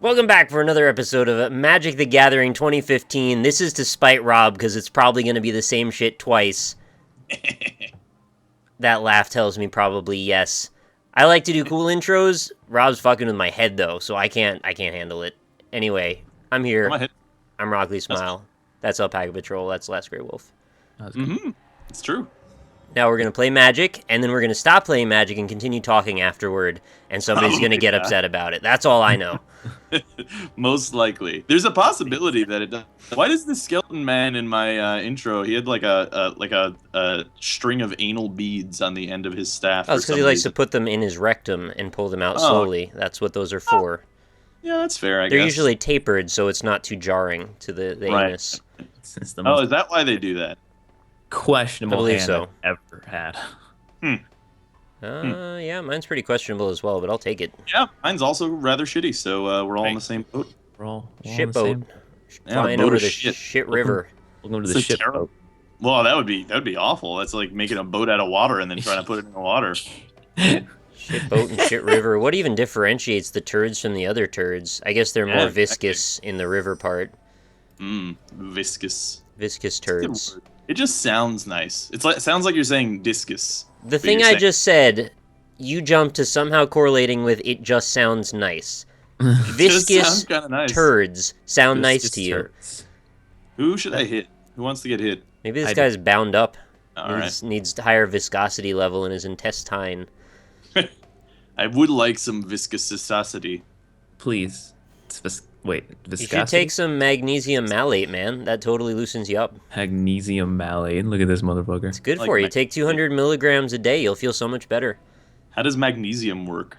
Welcome back for another episode of Magic the Gathering 2015. This is to spite Rob, because it's probably going to be the same shit twice. That laugh tells me probably yes. I like to do cool intros. Rob's fucking with my head, though, so I can't handle it. Anyway, I'm here. I'm Rockley Smile. That's AlpacaPatrol. That's Last Grey Wolf. It's true. Now we're going to play Magic, and then we're going to stop playing Magic and continue talking afterward, and somebody's going to get upset about it. That's all I know. Most likely. There's a possibility that it does. Why does the skeleton man in my intro, he had like a string of anal beads on the end of his staff? Oh, it's because he likes to put them in his rectum and pull them out slowly. That's what those are for. Yeah, that's fair, I guess. They're usually tapered, so it's not too jarring to the anus. Is that why they do that? Questionable hand so. I've ever had. Yeah, mine's pretty questionable as well, but I'll take it. Yeah, mine's also rather shitty, so we're all in the same boat. We're all shit boat. Flying over the shit river. Welcome to the shit boat. Well, that would be awful. That's like making a boat out of water and then trying to put it in the water. Shit boat and shit river. What even differentiates the turds from the other turds? I guess they're more viscous in the river part. Viscous. Viscous turds. It just sounds nice. It sounds like you're saying discus. The thing I just said, you jumped to somehow correlating with it just sounds nice. Viscous nice. turds sound nice to you. Turds. Who should I hit? Who wants to get hit? Maybe this guy's bound up. Alright. Needs higher viscosity level in his intestine. I would like some viscosity. Please. Viscosity? You should take some magnesium malate, man. That totally loosens you up. Magnesium malate. Look at this motherfucker. It's good for you. Take 200 milligrams a day. You'll feel so much better. How does magnesium work?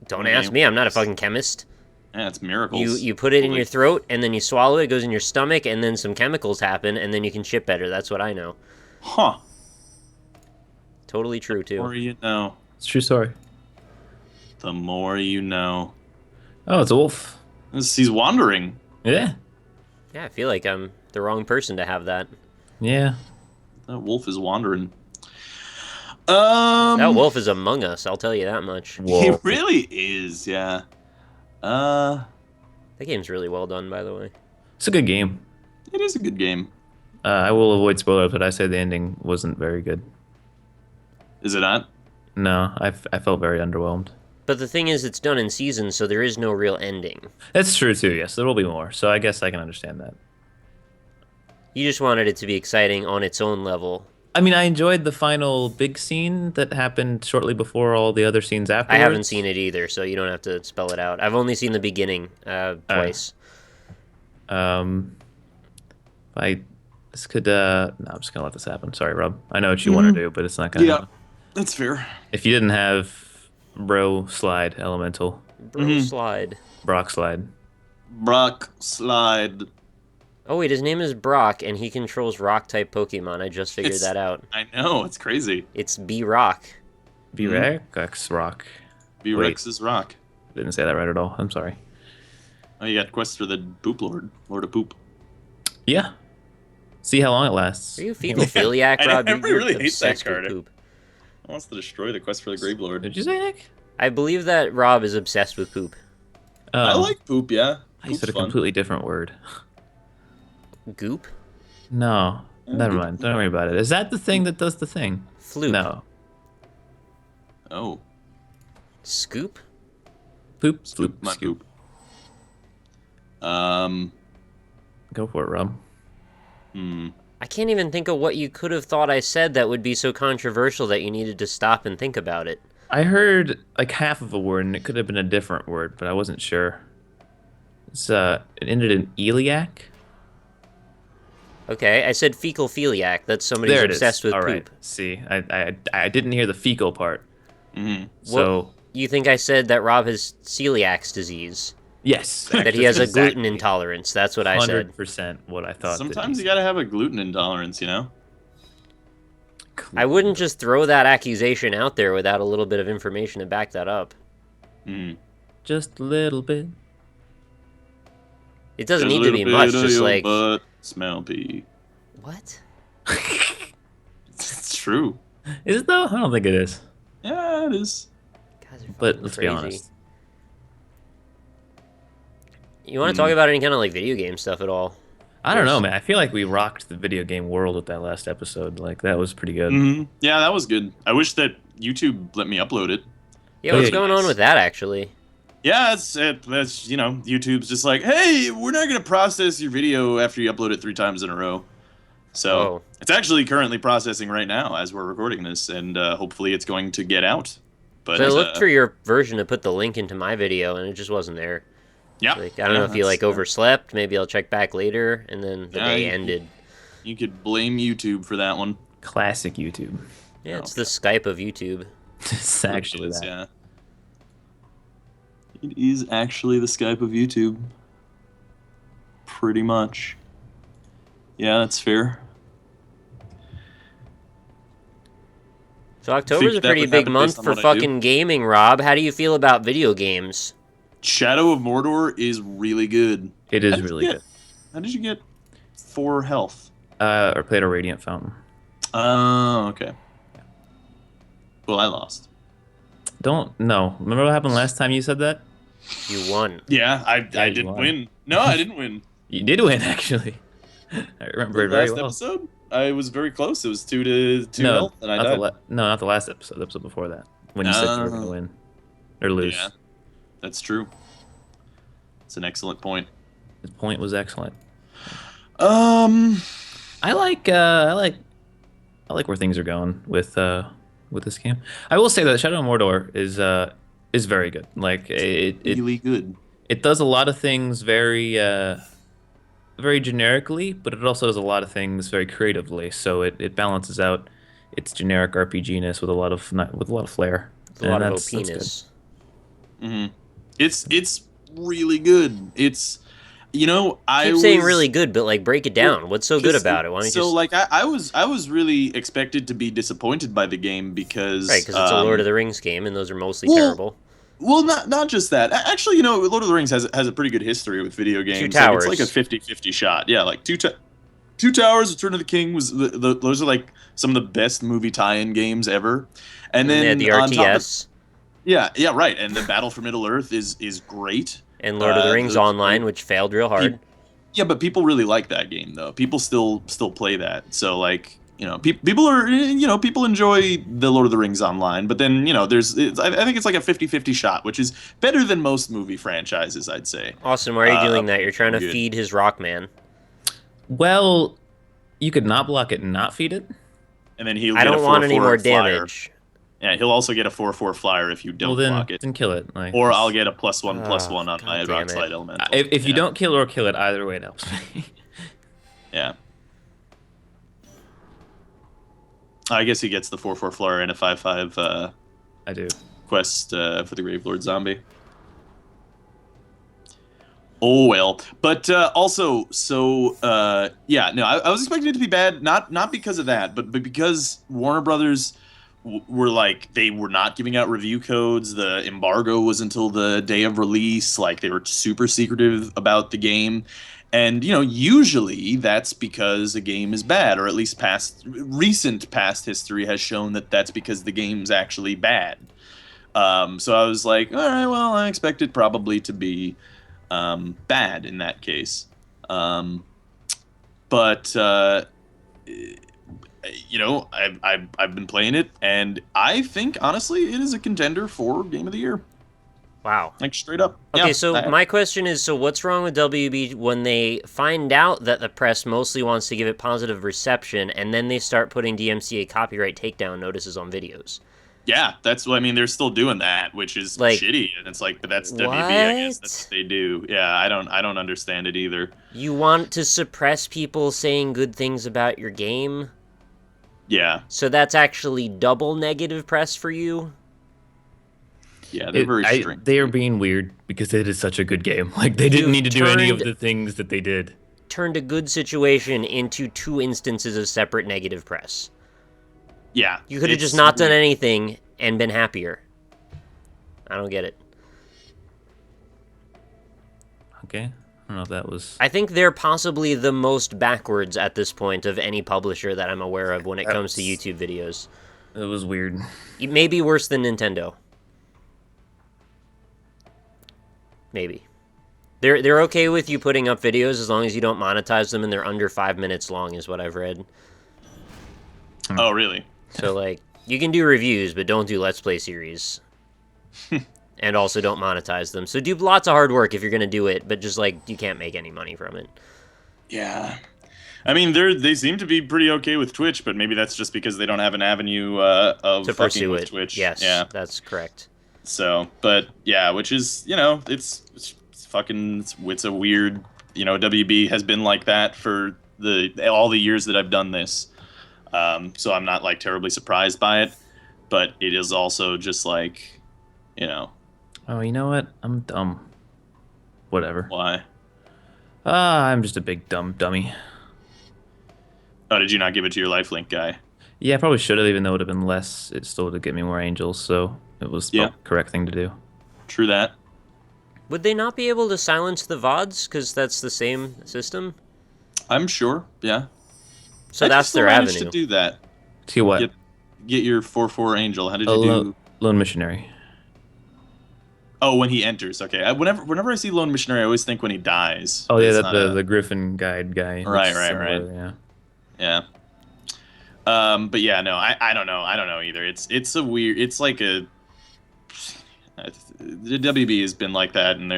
Don't ask me. I'm not a fucking chemist. Yeah, it's miracles. You put it in your throat, and then you swallow it. It goes in your stomach, and then some chemicals happen, and then you can shit better. That's what I know. Huh. Totally true, too. The more you know. It's a true story. The more you know. Oh, it's a wolf. He's wandering. Yeah. Yeah, I feel like I'm the wrong person to have that. Yeah. That wolf is wandering. That wolf is among us, I'll tell you that much. He really is, yeah. That game's really well done, by the way. It's a good game. It is a good game. I will avoid spoilers, but I say the ending wasn't very good. Is it not? No, I felt very underwhelmed. But the thing is, it's done in seasons, so there is no real ending. That's true, too, yes. There will be more, so I guess I can understand that. You just wanted it to be exciting on its own level. I mean, I enjoyed the final big scene that happened shortly before all the other scenes afterwards. I haven't seen it either, so you don't have to spell it out. I've only seen the beginning twice. This could, no, I'm just gonna let this happen. Sorry, Rob. I know what you want to do, but it's not gonna happen. That's fair. If you didn't have Bro Slide Elemental. Slide. Brock Slide. Brock Slide. Oh wait, his name is Brock, and he controls rock-type Pokemon. I just figured that out. I know, it's crazy. It's B-Rock. B-Rex Rock. B-Rex is Rock. Didn't say that right at all. I'm sorry. Oh, you got quests for the Poop Lord. Lord of Poop. Yeah. See how long it lasts. Are you fecal-philiac, Rob? I really hate that card. Poop. He wants to destroy the quest for the Grave Lord. Did you say, Nick? I believe that Rob is obsessed with poop. I like poop, yeah. I said a completely different word. Goop? No. Never mind. Don't worry about it. Is that the thing that does the thing? Floop. No. Oh. Scoop? Poop. Floop. My Scoop. Poop. Go for it, Rob. I can't even think of what you could have thought I said that would be so controversial that you needed to stop and think about it. I heard like half of a word, and it could have been a different word, but I wasn't sure. It ended in iliac. Okay, I said fecal-philiac. That's somebody who's obsessed with All poop. right. See, I didn't hear the fecal part. So you think I said that Rob has celiac disease? Yes. That he has a gluten intolerance. That's what I said. 100% what I thought. Sometimes you gotta have a gluten intolerance, you know? I wouldn't just throw that accusation out there without a little bit of information to back that up. Just a little bit. It doesn't need to be much, just like... Butt smell pee. What? It's true. Is it though? I don't think it is. Yeah, it is. Guys are But fucking let's crazy. be honest. You want to talk about any kind of like video game stuff at all? I don't know, man. I feel like we rocked the video game world with that last episode. Like that was pretty good. Yeah, that was good. I wish that YouTube let me upload it. Yeah, what's going on with that actually? Yeah, that's YouTube's just like, hey, we're not gonna process your video after you upload it 3 times in a row. So it's actually currently processing right now as we're recording this, and hopefully it's going to get out. But so I looked for your version to put the link into my video, and it just wasn't there. Yeah, like, I don't know if you like overslept. Maybe I'll check back later, and then the day ended. You could blame YouTube for that one. Classic YouTube. Yeah, it's the Skype of YouTube. It's actually that. Yeah. It is actually the Skype of YouTube. Pretty much. Yeah, that's fair. So October's a pretty big month for fucking gaming, Rob. How do you feel about video games? Shadow of Mordor is really good. It is really good. How did you get 4 health? Or played a Radiant Fountain. Oh, okay. Well, I lost. No. Remember what happened last time you said that? You won. Yeah, I didn't win. No, I didn't win. You did win, actually. I remember it very well. Last episode, I was very close. It was 2-2 health, and I died. No, not the last episode. The episode before that, when you said you were going to win or lose. Yeah, that's true. It's an excellent point. His point was excellent. I like where things are going with this game. I will say that Shadow of Mordor is very good. Like it really good. It does a lot of things very generically, but it also does a lot of things very creatively. So it balances out its generic RPG-ness with a lot of flair. With a lot of OP-ness. It's really good. It's I keep saying really good, but like break it down. What's so good about it? Why don't you like I was really expected to be disappointed by the game because it's a Lord of the Rings game, and those are mostly terrible. Well, not just that. Actually, Lord of the Rings has a pretty good history with video games. 2 Towers. Like, it's like a 50-50 shot. Yeah, like Two Towers, Return of the King was those are like some of the best movie tie-in games ever. And then the RTS. Yeah, right. And the Battle for Middle Earth is great. And Lord of the Rings Online, which failed real hard. Yeah, but people really like that game though. People still play that. So like, people enjoy the Lord of the Rings Online, but then, I think it's like a 50-50 shot, which is better than most movie franchises, I'd say. Austin, why are you doing that? You're trying to feed his Rockman. Well, you could not block it and not feed it. And then he'll I don't want any more damage. Yeah, he'll also get a 4/4 flyer if you don't block it. Then kill it. Or I'll get a +1/+1 on my Rock Slide Elemental. If you don't kill or kill it, either way it helps me. Yeah. I guess he gets the 4/4 flyer and a 5/5 I do. quest for the Gravelord zombie. Oh well, but also, I was expecting it to be bad, not because of that, but because Warner Brothers were like, they were not giving out review codes. The embargo was until the day of release. Like, they were super secretive about the game. And, usually that's because the game is bad, or at least recent past history has shown that that's because the game's actually bad. So I was like, all right, well, I expect it probably to be bad in that case. But I've been playing it, and I think, honestly, it is a contender for Game of the Year. Wow. Like, straight up. Okay, yeah, so my question is, what's wrong with WB when they find out that the press mostly wants to give it positive reception, and then they start putting DMCA copyright takedown notices on videos? Yeah, they're still doing that, which is like, shitty, and it's like, but that's WB, I guess that's what they do. Yeah, I don't understand it either. You want to suppress people saying good things about your game? Yeah. So that's actually double negative press for you? Yeah, they're very strict. They are being weird because it is such a good game. Like, they didn't need to do any of the things that they did. Turned a good situation into 2 instances of separate negative press. Yeah. You could have just not done anything and been happier. I don't get it. Okay. I don't know if that was... I think they're possibly the most backwards at this point of any publisher that I'm aware of when it comes to YouTube videos. It was weird. Maybe worse than Nintendo. Maybe. They're okay with you putting up videos as long as you don't monetize them and they're under 5 minutes long, is what I've read. Oh, really? So, like, you can do reviews, but don't do Let's Play series. And also don't monetize them. So do lots of hard work if you're going to do it, but just, like, you can't make any money from it. Yeah. I mean, they seem to be pretty okay with Twitch, but maybe that's just because they don't have an avenue of To fucking pursue with it. Twitch. Yes, yeah, that's correct. So, but yeah, which is, you know, it's fucking, it's a weird, you know, WB has been like that for all the years that I've done this. So I'm not like terribly surprised by it, but it is also just like, you know. Oh, you know what? I'm dumb. Whatever. Why? I'm just a big dummy. Oh, did you not give it to your lifelink guy? Yeah, I probably should have, even though it would have been less. It still would get me more angels, so it was the correct thing to do. True that. Would they not be able to silence the VODs? Because that's the same system? I'm sure, yeah. So that's their avenue. To do that. See what? Get your 4/4 angel. How did you do? Lone Missionary. Oh, when he enters. Okay. Whenever I see Lone Missionary, I always think when he dies. Oh yeah, the Griffin guide guy. Right. Yeah. But yeah, no, I don't know. I don't know either. It's a weird. It's like a. The WB has been like that, and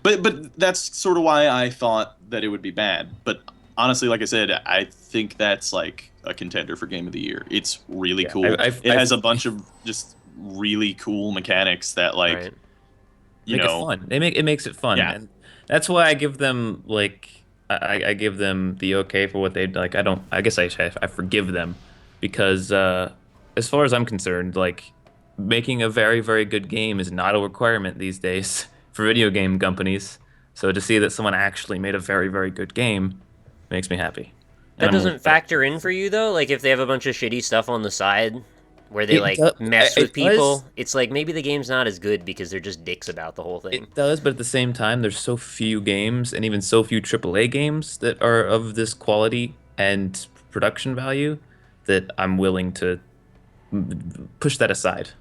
but that's sort of why I thought that it would be bad. But honestly, like I said, I think that's like a contender for Game of the Year. It's really cool. It has a bunch of just really cool mechanics that like. Right. Make it fun. It makes it fun. Yeah. And that's why I give them like I give them the okay for what they like. I guess I forgive them because as far as I'm concerned, like making a very, very good game is not a requirement these days for video game companies. So to see that someone actually made a very, very good game makes me happy. That doesn't factor in for you though. Like if they have a bunch of shitty stuff on the side. Where they mess with people. It's like maybe the game's not as good because they're just dicks about the whole thing. It does, but at the same time, there's so few games and even so few AAA games that are of this quality and production value that I'm willing to push that aside.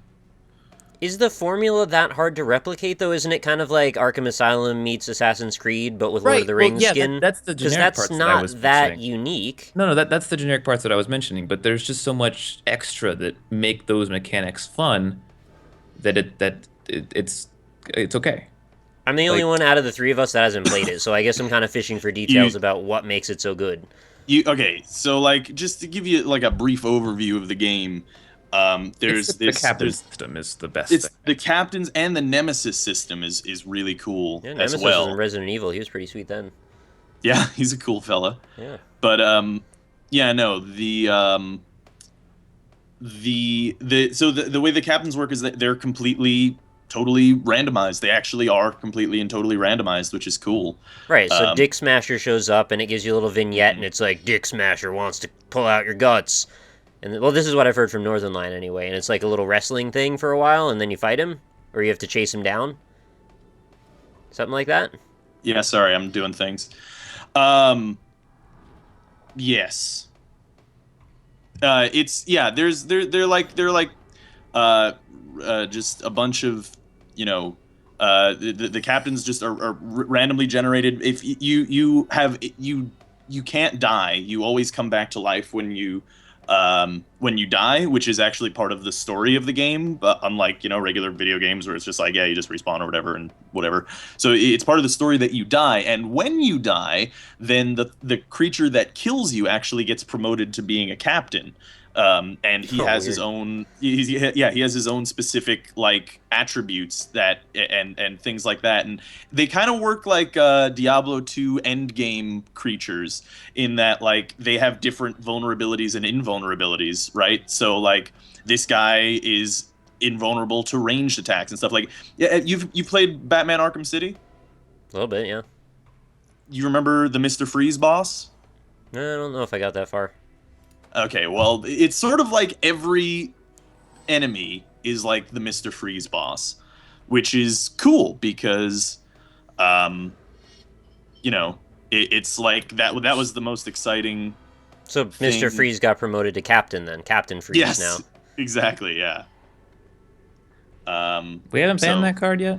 Is the formula that hard to replicate, though? Isn't it kind of like Arkham Asylum meets Assassin's Creed, but with Lord of the Rings skin? That's the generic parts that I was not that unique. No, that's the generic parts that I was mentioning, but there's just so much extra that make those mechanics fun that it's okay. I'm the only one out of the three of us that hasn't played it, so I guess I'm kind of fishing for details about what makes it so good. Okay, so like just to give you like a brief overview of the game. The captain's system is the best. It's the captain's and the Nemesis system is really cool Nemesis as well. Was in Resident Evil. He was pretty sweet then. Yeah, he's a cool fella. Yeah. But yeah, no, the way the captains work is that they're completely totally randomized. They actually are completely and totally randomized, which is cool. Right, so Dick Smasher shows up and it gives you a little vignette and it's like Dick Smasher wants to pull out your guts. And well, this is what I've heard from Northern Line anyway, and it's like a little wrestling thing for a while, and then you fight him, or you have to chase him down. Something like that? Yeah, sorry, I'm doing things. Yes. They're like just a bunch of, you know, the captains just are randomly generated. If you can't die, you always come back to life when you die, which is actually part of the story of the game, but unlike, you know, regular video games where it's just like, yeah, you just respawn or whatever and whatever. So it's part of the story that you die, and when you die, then the creature that kills you actually gets promoted to being a captain. And he has his own he has his own specific like attributes that and things like that, and they kind of work like Diablo 2 endgame creatures in that like they have different vulnerabilities and invulnerabilities, right? So like this guy is invulnerable to ranged attacks and stuff. Like you played Batman Arkham City? A little bit, yeah. You remember the Mr. Freeze boss? I don't know if I got that far. Okay, well, it's sort of like every enemy is like the Mr. Freeze boss, which is cool because, you know, it's like that was the most exciting. So Mr. Freeze got promoted to captain then, Captain Freeze now. Exactly, yeah. We haven't banned that card yet?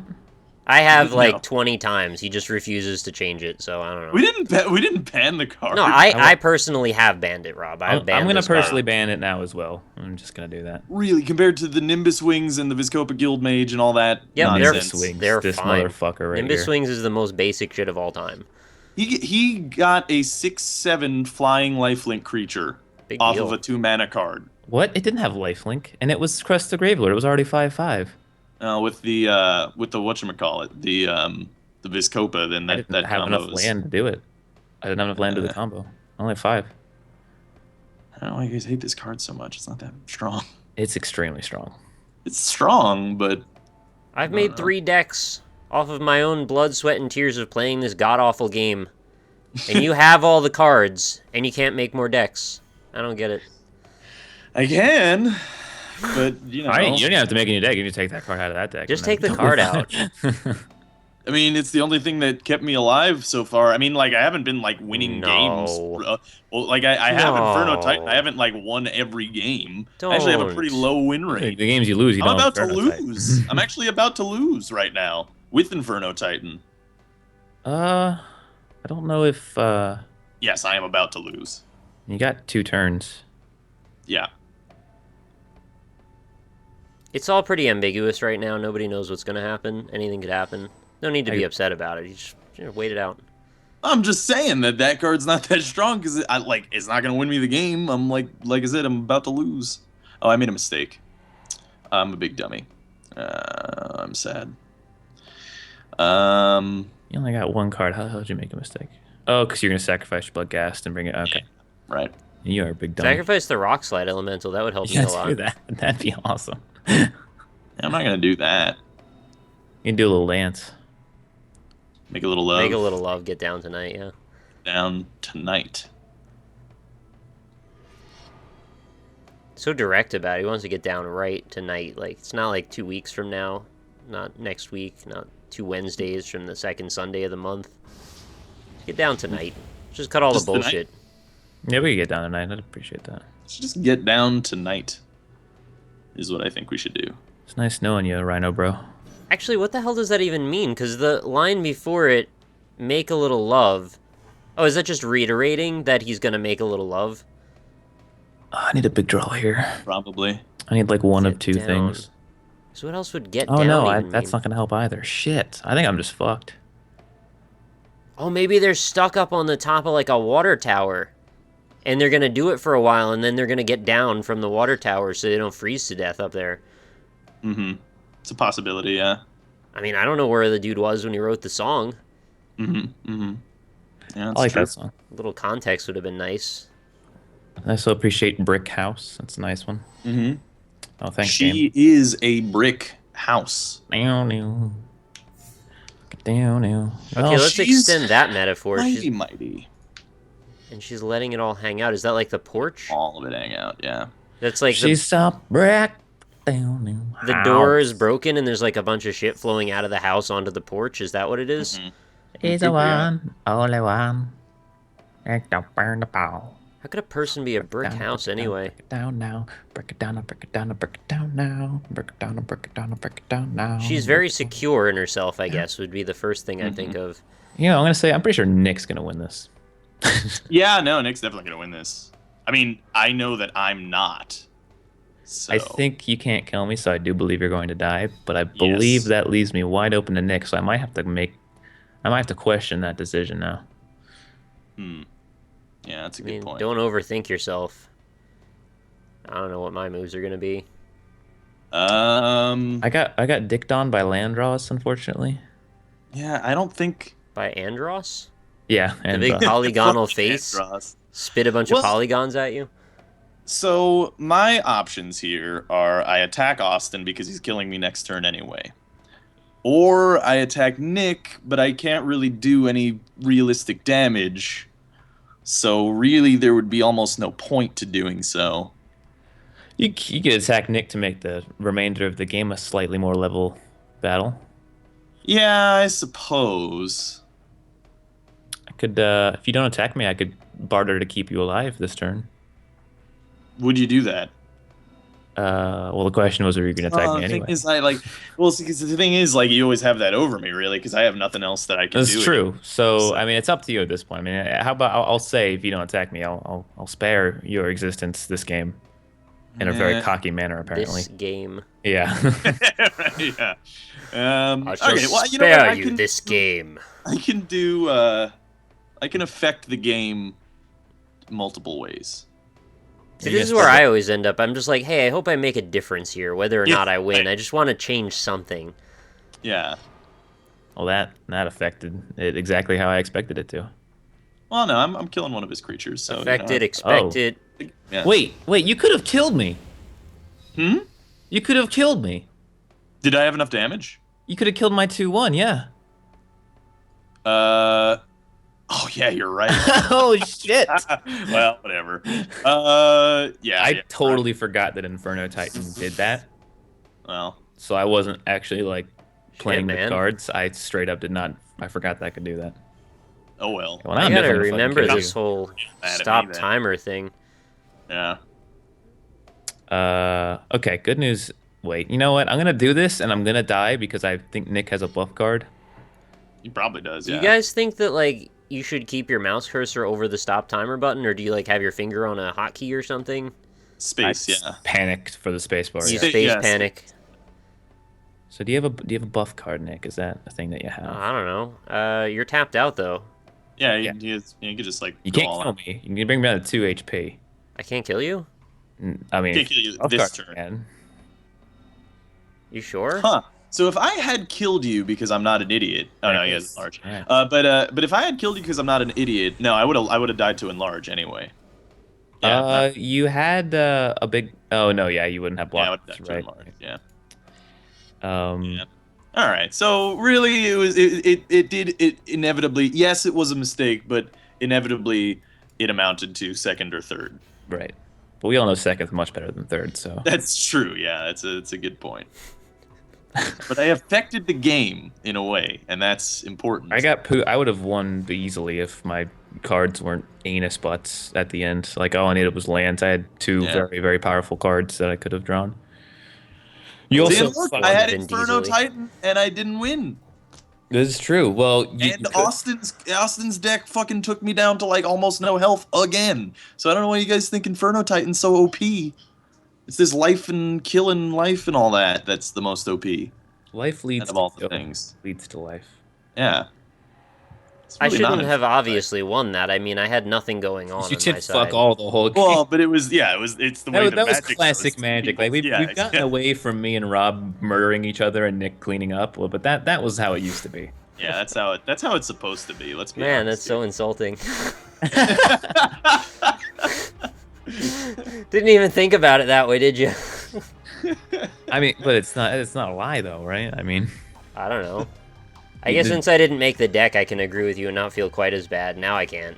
I have No. like 20 times. He just refuses to change it, so I don't know. We didn't ban the card. No, I personally have banned it, Rob. I'm banned gonna this personally card. ban it now as well. I'm just gonna do that. Really, compared to the Nimbus Wings and the Viscopa Guild Mage and all that Yep, nonsense. they're this fine. motherfucker right Nimbus here. Swings is the most basic shit of all time. He got a 6/7 flying lifelink creature Big off deal. of a 2-mana card. What? It didn't have lifelink, and it was Crest the Gravelord. It was already 5/5. With the whatchamacallit, the Viscopa, then I that didn't have enough combos. land to do it. I didn't have enough land to do the combo. Only 5. I don't know why you guys hate this card so much. It's not that strong. It's extremely strong. It's strong, but I've made 3 decks off of my own blood, sweat, and tears of playing this god-awful game. And you have all the cards, and you can't make more decks. I don't get it. I can. But you know, You don't even have to make a new deck. You can take that card out of that deck. Just and take the then- card out. I mean, it's the only thing that kept me alive so far. I mean, like I haven't been like winning games. Well, like I have Inferno Titan. I haven't like won every game. I actually have a pretty low win the rate. games you lose, you I'm don't. about to Inferno Titan. lose. I'm actually about to lose right now with Inferno Titan. I don't know if Yes, I am about to lose. you got 2 turns. Yeah. It's all pretty ambiguous right now. Nobody knows what's going to happen. Anything could happen. No need to be upset about it. You just wait it out. I'm just saying that card's not that strong because it's not gonna win me the game. I'm like I said, I'm about to lose. Oh, I made a mistake. I'm a big dummy. I'm sad. You only got 1 card. How the hell did you make a mistake? Oh, because you're gonna sacrifice your Bloodghast and bring it. Okay, Right. you are a big dummy. Sacrifice the Rock Slide Elemental. That would help me Yeah, a lot. do that. That'd be awesome. I'm not gonna do that. You can do a little dance. Make a little love. Make a little love. Get down tonight, yeah. Down tonight. So direct about it. He wants to get down right tonight. Like, it's not like 2 weeks from now. Not next week. Not 2 Wednesdays from the second Sunday of the month. Get down tonight. Just cut all Just the tonight? bullshit. Yeah, we can get down tonight. I'd appreciate that. Let's just get down tonight. Is what I think we should do. It's nice knowing you, Rhino Bro. Actually, what the hell does that even mean? Because the line before it, make a little love. Oh, is that just reiterating that he's going to make a little love? Oh, I need a big draw here. Probably. I need like one of Get 2 down. things. So what else would get Oh down no, even that's mean? not gonna help either. Shit, I think I'm just fucked. Oh, maybe they're stuck up on the top of like a water tower. And they're going to do it for a while, and then they're going to get down from the water tower so they don't freeze to death up there. Mm-hmm. It's a possibility, yeah. I mean, I don't know where the dude was when he wrote the song. Mm-hmm. Mm-hmm. Yeah, I that's like true. that song. A little context would have been nice. I also appreciate Brick House. That's a nice one. Mm-hmm. Oh, thanks, She game. is a brick house. Down, down. Down, down. Okay, let's she's extend that metaphor. Mighty, mighty. And she's letting it all hang out. Is that like the porch? All of it hang out, yeah. That's like She's a brick. Down, down. the door is broken and there's like a bunch of shit flowing out of the house onto the porch. Is that what it is? Mhm. Is a one, only one. Don't burn the ball. How could a person be a brick house anyway? Break it down now. Break it down, break it down, break it down now. Break it down, break it down, break it down now. She's very secure in herself, I guess, would be the first thing I think of. You know, I'm gonna say I'm pretty sure Nick's gonna win this. Yeah, no, Nick's definitely gonna win this. I mean, I know that I'm not. So I think you can't kill me, so I do believe you're going to die. But I believe Yes. that leaves me wide open to Nick, so I might have to question that decision now. Yeah, that's a I good mean, point. don't overthink yourself. I don't know what my moves are gonna be. I got dicked on by land draws, unfortunately. Yeah, I don't think By Andros? Yeah, The and big polygonal Fuck face? Andros. Spit a bunch Well- of polygons at you? So my options here are I attack Austin because he's killing me next turn anyway. Or I attack Nick, but I can't really do any realistic damage. So really there would be almost no point to doing so. you could attack Nick to make the remainder of the game a slightly more level battle. Yeah, I suppose. I could, if you don't attack me, I could barter to keep you alive this turn. Would you do that? Well, the question was, are you going to attack me The anyway? thing is, the thing is, like, you always have that over me, really, because I have nothing else that I can do. That's true. So, So, I mean, it's up to you at this point. I mean, how about I'll say if you don't attack me, I'll spare your existence this game in a very eh. cocky manner, apparently. This game. Yeah. Yeah. I shall Okay. Well, spare you this game. I can do. I can affect the game multiple ways. See, this is where I always end up. I'm just like, hey, I hope I make a difference here, whether or Yeah, not I win. right. I just want to change something. Yeah. Well, that affected it exactly how I expected it to. Well, no, I'm killing one of his creatures. So Affected, expected. Yeah. Wait, you could have killed me. Hmm. You could have killed me. Did I have enough damage? You could have killed my 2/1, yeah. Oh yeah, you're right. Oh shit. Well, whatever. Yeah. I totally forgot that Inferno Titan did that. Well. So I wasn't actually like playing the man. cards. I straight up did not. I forgot that I could do that. Oh well. Well, I I'm gotta definitely gonna remember fucking kill this whole Mad at me stop then. timer thing. Yeah. Okay, good news. Wait, you know what? I'm gonna do this, and I'm gonna die because I think Nick has a buff card. He probably does. Do Yeah. you guys think that, like, you should keep your mouse cursor over the stop timer button, or do you, like, have your finger on a hotkey or something? Space. I Yeah. panicked for the space bar. You Yeah. space yes. panic. So do you have a buff card, Nick? Is that a thing that you have? I don't know. You're tapped out, though. Yeah. Yeah. You could just like. You go can't all kill out. me. You can bring me down to 2 HP. I can't kill you? I mean, Can't kill you buff this card turn. can. You sure? Huh. So if I had killed you because I'm not an idiot, oh no, he has enlarge. Right. But if I had killed you because I'm not an idiot, no, I would have died to enlarge anyway. Yeah, You had a big. Oh no, yeah, you wouldn't have yeah, I blocked. would have died to Right. enlarge. Yeah. Yeah. All right. So really, it inevitably. Yes, it was a mistake, but inevitably, it amounted to second or third. Right. But we all know second's much better than third, so. That's true. Yeah, it's a good point. But I affected the game in a way, and that's important. I would have won easily if my cards weren't anus butts at the end. Like all I needed was lands. I had two Yeah. very, very powerful cards that I could have drawn. You See, also and look, fucking I had Vin Inferno Diesel-y. Titan, and I didn't win. This is true. Well, And Austin's deck fucking took me down to like almost no health again. So I don't know why you guys think Inferno Titan's so OP. It's this life and killing life and all that. That's the most OP. life leads Out of all the to things. leads to life. Yeah. It's I really shouldn't not have Inferno obviously won that. I mean, I had nothing going on You on did my fuck side. all the whole game. Well, but it's the way that was Magic classic goes. Magic. Like we've gotten away from me and Rob murdering each other and Nick cleaning up. Well, but that was how it used to be. Yeah, that's how it's supposed to be. Let's be Man, honest. that's so insulting. Didn't even think about it that way, did you? I mean, but it's not a lie though, right? I mean, I don't know. I guess since I didn't make the deck, I can agree with you and not feel quite as bad. Now I can't.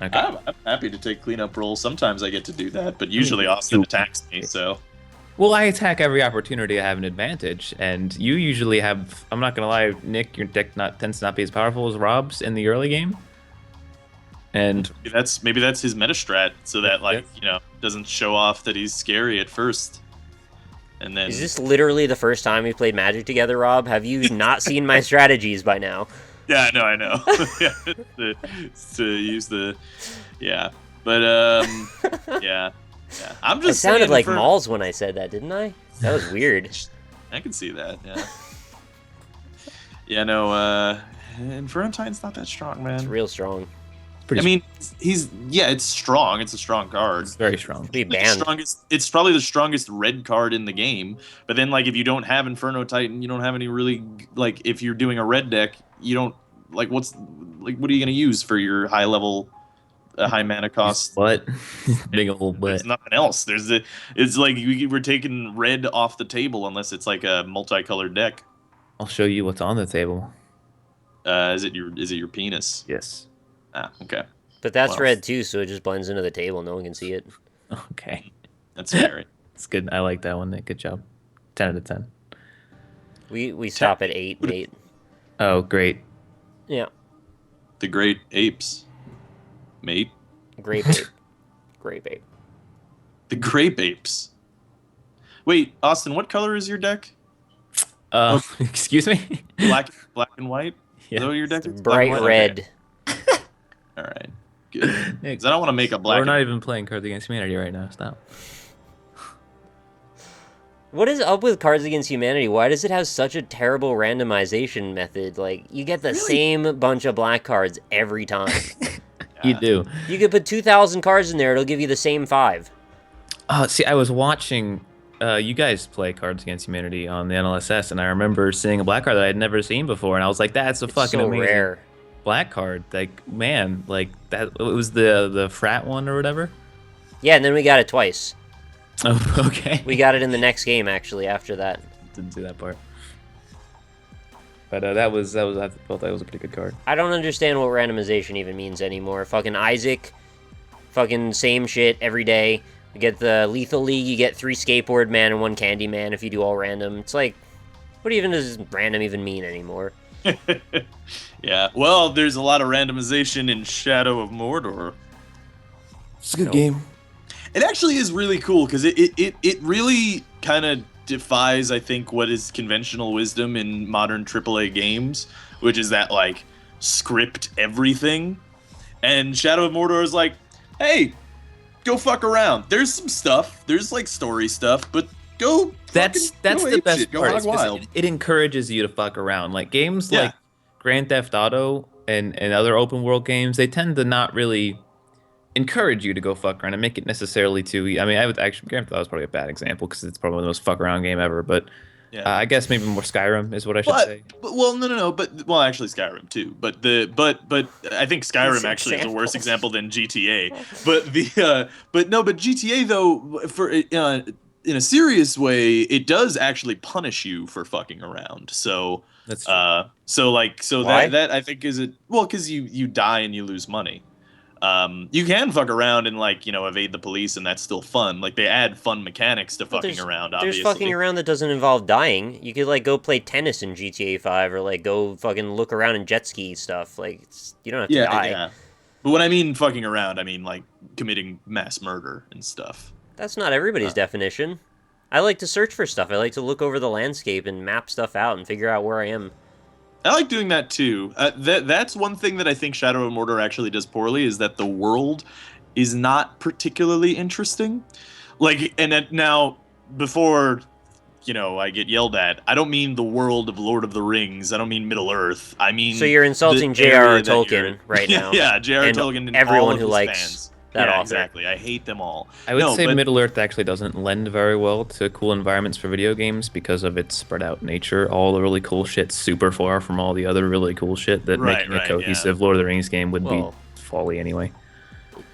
okay. I'm happy to take cleanup rolls. Sometimes I get to do that, but usually Austin attacks me. So Well, I attack every opportunity I have an advantage, and you usually have. I'm not gonna lie, Nick, your deck tends to not be as powerful as Rob's in the early game. And maybe that's his meta strat, so that doesn't show off that he's scary at first, and then Is this literally the first time we played Magic together, Rob? Have you not seen my strategies by now? yeah, I know. Yeah, to use the but yeah. I'm I just sounded saying like Inferno- Malls when I said that, didn't I? That was weird. I can see that. Yeah. Yeah. No. Inferno Titan's not that strong, man. It's real strong. I mean, it's strong. It's a strong card. it's very strong. Be The banned. it's probably the strongest red card in the game. But then, like, if you don't have Inferno Titan, you don't have any really, like, if you're doing a red deck, you don't, like, what are you gonna use for your high level, high mana cost? But big old butt. There's nothing else. It's like we're taking red off the table unless it's like a multicolored deck. I'll show you what's on the table. Is it your penis? Yes. Ah, okay. But that's Well. red too, so it just blends into the table. No one can see it. Okay. That's scary. It's good. I like that one, Nick. Good job. 10 out of 10. We stop at 8, mate. Oh, great. Yeah. The great apes, mate. Grape ape. Grape ape. The grape apes. Wait, Austin, what color is your deck? Excuse me. Black and white. Yeah. Is that what your deck is? Bright red. Okay. All right. Good. Because I don't want to make a black. We're not even playing Cards Against Humanity right now. Stop. What is up with Cards Against Humanity? Why does it have such a terrible randomization method? Like, you get the same bunch of black cards every time. You do. You could put 2,000 cards in there, it'll give you the same 5. See, I was watching you guys play Cards Against Humanity on the NLSS, and I remember seeing a black card that I had never seen before, and I was like, that's a fucking so amazing rare. black card. Like, man, like, that it was the frat one or whatever? Yeah, and then we got it twice. Oh, okay. We got it in the next game, actually, after that. Didn't see that part. But I felt that was a pretty good card. I don't understand what randomization even means anymore. Fucking Isaac, fucking same shit every day. You get the Lethal League, you get 3 Skateboard Man and 1 Candy Man if you do all random. It's like, what even does random even mean anymore? Yeah, well, there's a lot of randomization in Shadow of Mordor. It's a good game. It actually is really cool because it really kind of defies, I think, what is conventional wisdom in modern AAA games, which is that, like, script everything. And Shadow of Mordor is like, hey, go fuck around. There's some stuff. There's, like, story stuff, but go. That's the best shit. part. Go hog wild. It encourages you to fuck around. Like games like Grand Theft Auto and other open world games, they tend to not really encourage you to go fuck around and make it necessarily too. I mean, I would actually Grand Theft Auto is probably a bad example because it's probably the most fuck around game ever. But I guess maybe more Skyrim is what I should say. But no. But actually Skyrim too. But I think Skyrim actually is a worse example than GTA. But but GTA though, for in a serious way, it does actually punish you for fucking around. So that's true. That I think is because you die and you lose money. You can fuck around and evade the police, and that's still fun. Like they add fun mechanics to fucking around. Obviously, there's fucking around that doesn't involve dying. You could go play tennis in GTA 5, or go fucking look around and jet ski stuff. You don't have to die. Yeah. But when I mean fucking around, I mean committing mass murder and stuff. That's not everybody's definition. I like to search for stuff. I like to look over the landscape and map stuff out and figure out where I am. I like doing that too. That's one thing that I think Shadow of Mordor actually does poorly, is that the world is not particularly interesting. Now, before I get yelled at, I don't mean the world of Lord of the Rings. I don't mean Middle Earth. I mean, so you're insulting J.R.R. Tolkien right now. Yeah, J.R.R. Tolkien and everyone all who of his likes fans. That author. Exactly. I hate them all. I would say Middle Earth actually doesn't lend very well to cool environments for video games because of its spread out nature. All the really cool shit's super far from all the other really cool shit that making a cohesive Lord of the Rings game would be folly anyway.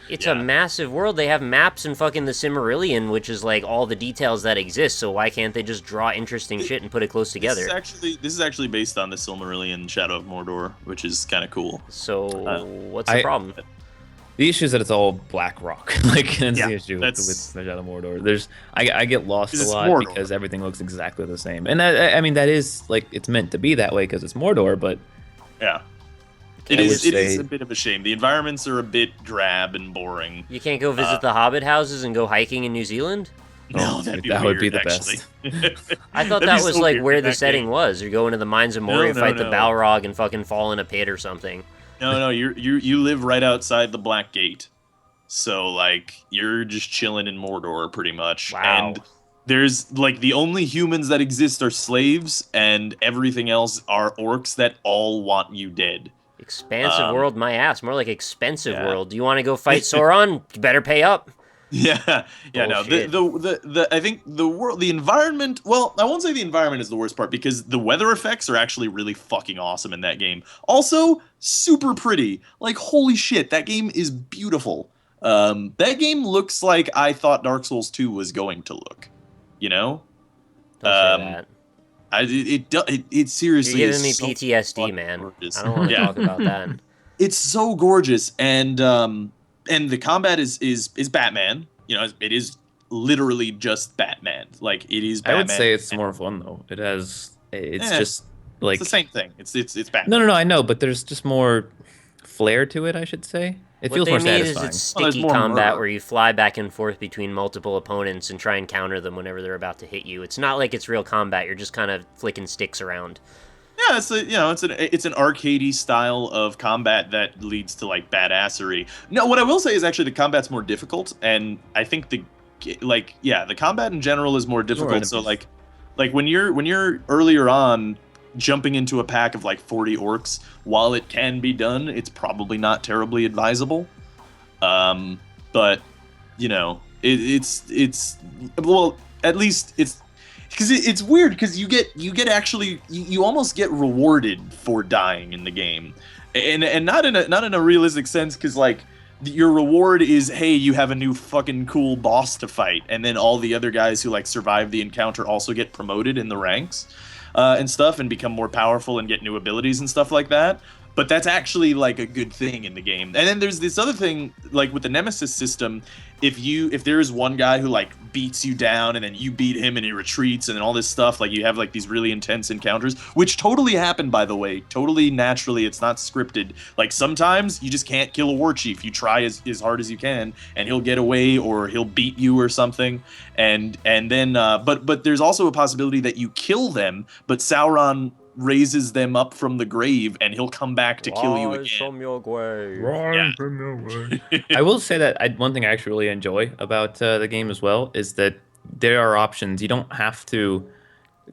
It's a massive world. They have maps in fucking the Silmarillion, which is all the details that exist. So why can't they just draw interesting shit and put it close together? This is actually based on the Silmarillion Shadow of Mordor, which is kind of cool. So what's the problem? The issue is that it's all black rock. That's the issue with Shadow of Mordor. I get lost a lot because everything looks exactly the same. And I mean, that is, it's meant to be that way because it's Mordor, but... Yeah. It is a bit of a shame. The environments are a bit drab and boring. You can't go visit the Hobbit houses and go hiking in New Zealand? No, that would be the best. I thought that was where the setting was. You go into the mines of Moria, fight the Balrog, and fucking fall in a pit or something. No, you live right outside the Black Gate, so you're just chilling in Mordor pretty much. Wow. And there's the only humans that exist are slaves, and everything else are orcs that all want you dead. Expansive world, my ass. More like expensive world. Do you want to go fight Sauron? You better pay up. Yeah. Bullshit. No. I think the environment. Well, I won't say the environment is the worst part because the weather effects are actually really fucking awesome in that game. Also, super pretty. Holy shit, that game is beautiful. That game looks like I thought Dark Souls 2 was going to look. Don't say that. It seriously. You're giving me PTSD, man. Gorgeous. I don't want to talk about that. It's so gorgeous, and the combat is Batman. It is literally just Batman. It is Batman. I would say it's more fun though. It's just it's the same thing. It's Batman. No, I know, but there's just more flair to it, I should say. It What feels they more need satisfying. is it's Well, there's sticky more combat murder. where you fly back and forth between multiple opponents and try and counter them whenever they're about to hit you. It's not like it's real combat. You're just kind of flicking sticks around. Yeah, it's an arcadey style of combat that leads to like badassery. No, what I will say is actually the combat's more difficult, and I think the combat in general is more difficult. So enemies. like when you're earlier on jumping into a pack of like 40 orcs, while it can be done, it's probably not terribly advisable. But it's well, at least it's because it's weird because you almost get rewarded for dying in the game, and not in a realistic sense, because like your reward is, hey, you have a new fucking cool boss to fight, and then all the other guys who like survive the encounter also get promoted in the ranks and stuff, and become more powerful and get new abilities and stuff like that. But that's actually like a good thing in the game. And then there's this other thing, like with the Nemesis system, if there is one guy who like beats you down and then you beat him and he retreats and then all this stuff, like you have like these really intense encounters, which totally happen, by the way, totally naturally. It's not scripted. Like sometimes you just can't kill a war chief. You try as hard as you can and he'll get away or he'll beat you or something. And then but there's also a possibility that you kill them, but Sauron raises them up from the grave and he'll come back to kill you again. From your grave. Yeah. I will say that one thing I actually really enjoy about the game as well is that there are options. You don't have to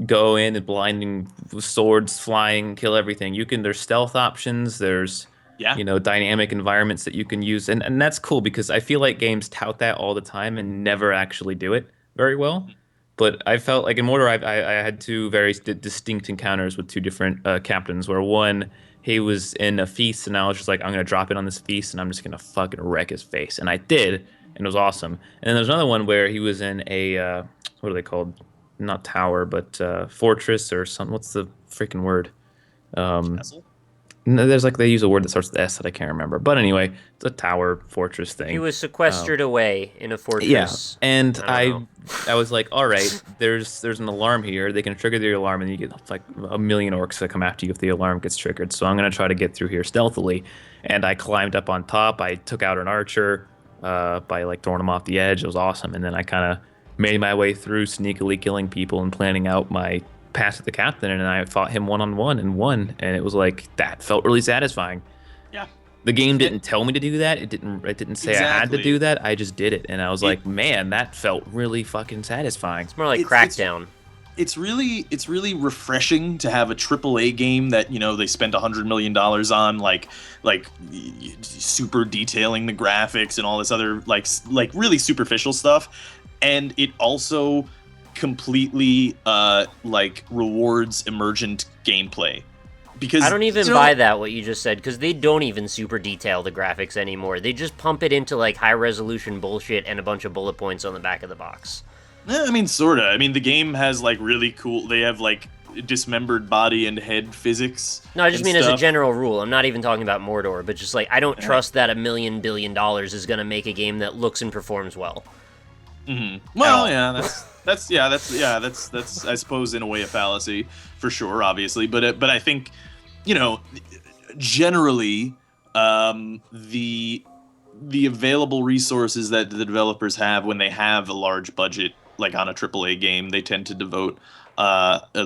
go in and blinding swords flying, kill everything. There's stealth options. There's Yeah. dynamic environments that you can use, and that's cool because I feel like games tout that all the time and never actually do it very well. But I felt like in Mordor, I had two very distinct encounters with two different captains. Where one, he was in a feast, and I was just like, I'm gonna drop in on this feast, and I'm just gonna fucking wreck his face, and I did, and it was awesome. And then there's another one where he was in a what are they called? Not tower, but fortress or something. What's the freaking word? Castle? No, there's like they use a word that starts with S that I can't remember. But anyway, it's a tower fortress thing. He was sequestered away in a fortress. Yeah, and I I was like, all right, there's an alarm here. They can trigger the alarm, and you get like a million orcs that come after you if the alarm gets triggered. So I'm gonna try to get through here stealthily, and I climbed up on top. I took out an archer by like throwing him off the edge. It was awesome, and then I kind of made my way through, sneakily killing people and planning out my pass to the captain, and I fought him one-on-one and won, and it was like that felt really satisfying. Yeah. The game didn't tell me to do that. It didn't say I had to do that. I just did it, and I was like, man, that felt really fucking satisfying. It's more like Crackdown. It's really refreshing to have a AAA game that they spent $100 million on, like super detailing the graphics and all this other like really superficial stuff, and it also completely rewards emergent gameplay. Because I don't even buy that, what you just said, because they don't even super detail the graphics anymore. They just pump it into like high resolution bullshit and a bunch of bullet points on the back of the box. I mean, sorta. I mean, the game has like really cool. They have like dismembered body and head physics. No, I just mean as a general rule. I'm not even talking about Mordor, but just like I don't trust that $1 billion is gonna make a game that looks and performs well. Mm-hmm. Well, yeah, that's I suppose in a way a fallacy for sure, obviously, but I think generally the available resources that the developers have when they have a large budget like on a AAA game, they tend to devote a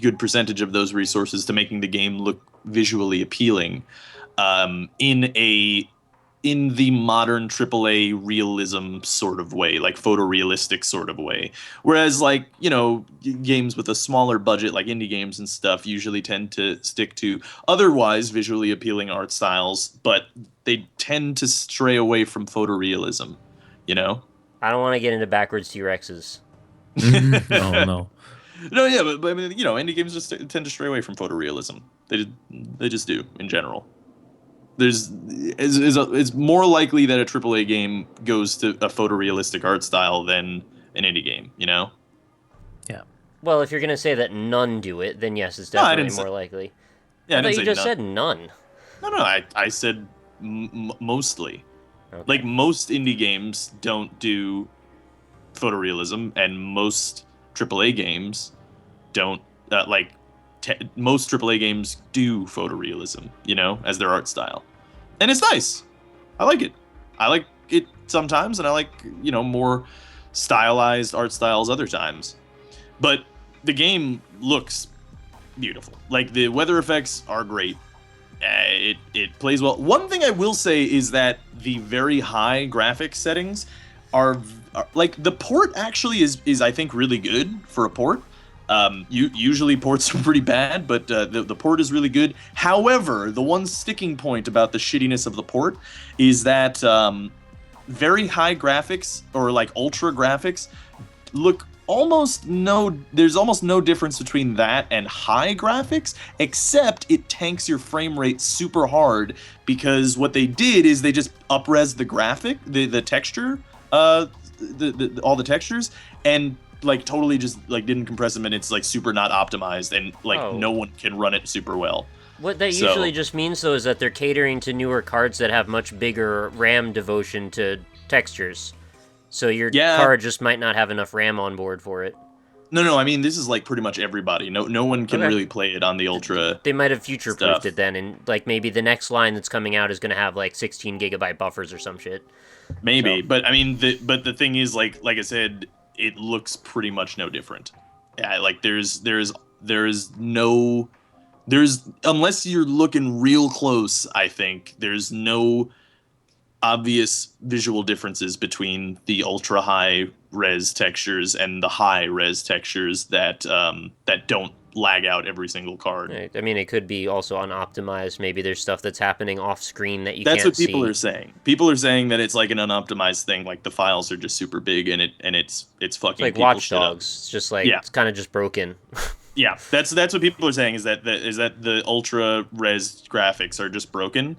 good percentage of those resources to making the game look visually appealing in the modern AAA realism sort of way, like photorealistic sort of way. Whereas like, games with a smaller budget, like indie games and stuff, usually tend to stick to otherwise visually appealing art styles, but they tend to stray away from photorealism, I don't want to get into backwards T-Rexes. Oh, no. No, yeah, but I mean, indie games just tend to stray away from photorealism. They just do, in general. It's more likely that a AAA game goes to a photorealistic art style than an indie game, Yeah. Well, if you're gonna say that none do it, then yes, it's definitely more likely. Yeah, I thought you just said none. No, I said mostly. Okay. Like most indie games don't do photorealism, and most AAA games don't most AAA games do photorealism, as their art style. And it's nice. I like it. I like it sometimes, and I like, more stylized art styles other times. But the game looks beautiful. Like, the weather effects are great. It plays well. One thing I will say is that the very high graphics settings are like, the port actually is I think really good for a port. Usually ports are pretty bad, but the port is really good. However, the one sticking point about the shittiness of the port is that very high graphics, or like ultra graphics, look there's almost no difference between that and high graphics, except it tanks your frame rate super hard, because what they did is they just up-res the graphic, the texture, all the textures, and like totally just like didn't compress them, and it's like super not optimized, and like no one can run it super well. What that usually just means, though, is that they're catering to newer cards that have much bigger RAM devotion to textures. So your card just might not have enough RAM on board for it. No, I mean, this is like pretty much everybody. No one can really play it on the Ultra. They might have future-proofed it then, and like maybe the next line that's coming out is going to have like 16 gigabyte buffers or some shit. Maybe, but I mean, the thing is, like I said, it looks pretty much no different. Yeah, like there's unless you're looking real close, I think there's no obvious visual differences between the ultra high res textures and the high res textures that don't lag out every single card. Right. I mean, it could be also unoptimized. Maybe there's stuff that's happening off screen that you can't see. That's what people are saying. People are saying that it's like an unoptimized thing, like the files are just super big, and it's fucking like Watch Dogs. It's just like it's kind of just broken. Yeah, that's what people are saying, is that the ultra res graphics are just broken.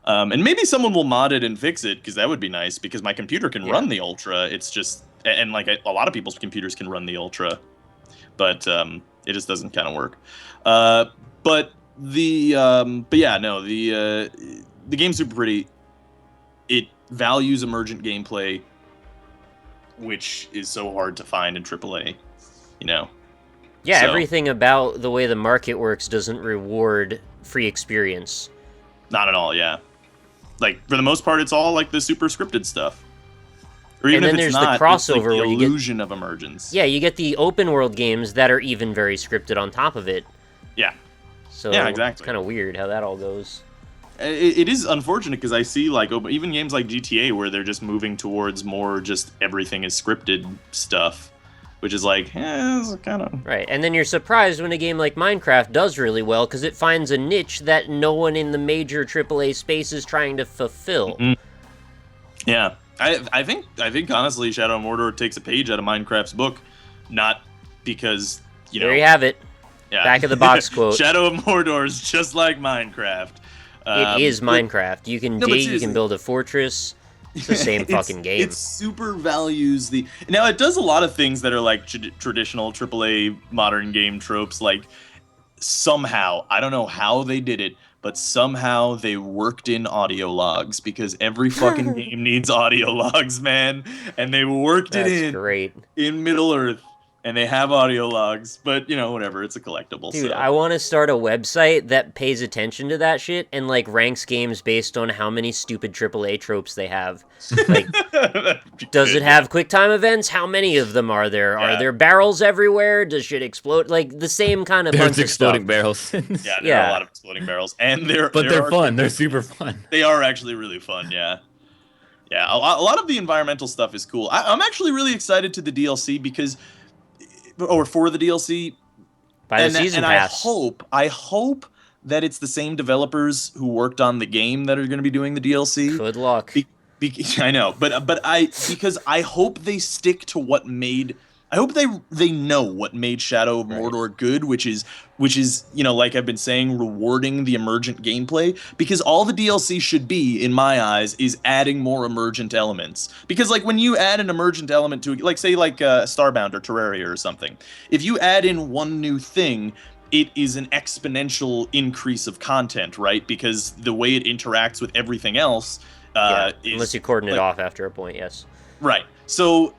And maybe someone will mod it and fix it, because that would be nice, because my computer can run the ultra. It's just, and like a lot of people's computers can run the ultra, but it just doesn't kind of work. But yeah, no, the game's super pretty. It values emergent gameplay, which is so hard to find in AAA, Yeah, everything about the way the market works doesn't reward free experience. Not at all, yeah. Like, for the most part, it's all like the super scripted stuff. Or even and then if it's there's not, the crossover it's like the where you illusion of emergence. Yeah, you get the open world games that are even very scripted on top of it. Yeah. So yeah, exactly. It's kind of weird how that all goes. It is unfortunate, because I see like even games like GTA where they're just moving towards more just everything is scripted stuff, which is like, it's kind of... Right, and then you're surprised when a game like Minecraft does really well, because it finds a niche that no one in the major AAA space is trying to fulfill. Mm-hmm. Yeah, I think honestly, Shadow of Mordor takes a page out of Minecraft's book, not because, There you have it. Yeah. Back of the box quote. Shadow of Mordor is just like Minecraft. It is Minecraft. You can dig, you can build a fortress. It's the same fucking game. It super values the... Now, it does a lot of things that are like traditional AAA modern game tropes. Like, somehow, I don't know how they did it, but somehow they worked in audio logs, because every fucking game needs audio logs, man. And they worked it in. That's great. In Middle-earth. And they have audio logs, but, whatever, it's a collectible. Dude, so. I want to start a website that pays attention to that shit and, like, ranks games based on how many stupid AAA tropes they have. Like, does it have quick time events? How many of them are there? Yeah. Are there barrels everywhere? Does shit explode? Like, the same kind of bunch of exploding stuff. barrels. There are a lot of exploding barrels. And they're fun. They're super fun. They are actually really fun, yeah. Yeah, a lot of the environmental stuff is cool. I'm actually really excited to the DLC, because... Or for the DLC. By the season pass. I hope that it's the same developers who worked on the game that are going to be doing the DLC. Good luck. I know, because I hope they stick to what made... I hope they know what made Shadow of Mordor good, which is like I've been saying, rewarding the emergent gameplay, because all the DLC should be, in my eyes, is adding more emergent elements. Because like when you add an emergent element to, like, say like Starbound or Terraria or something, if you add in one new thing, it is an exponential increase of content, right? Because the way it interacts with everything else unless you cordon it off after a point, yes. Right. So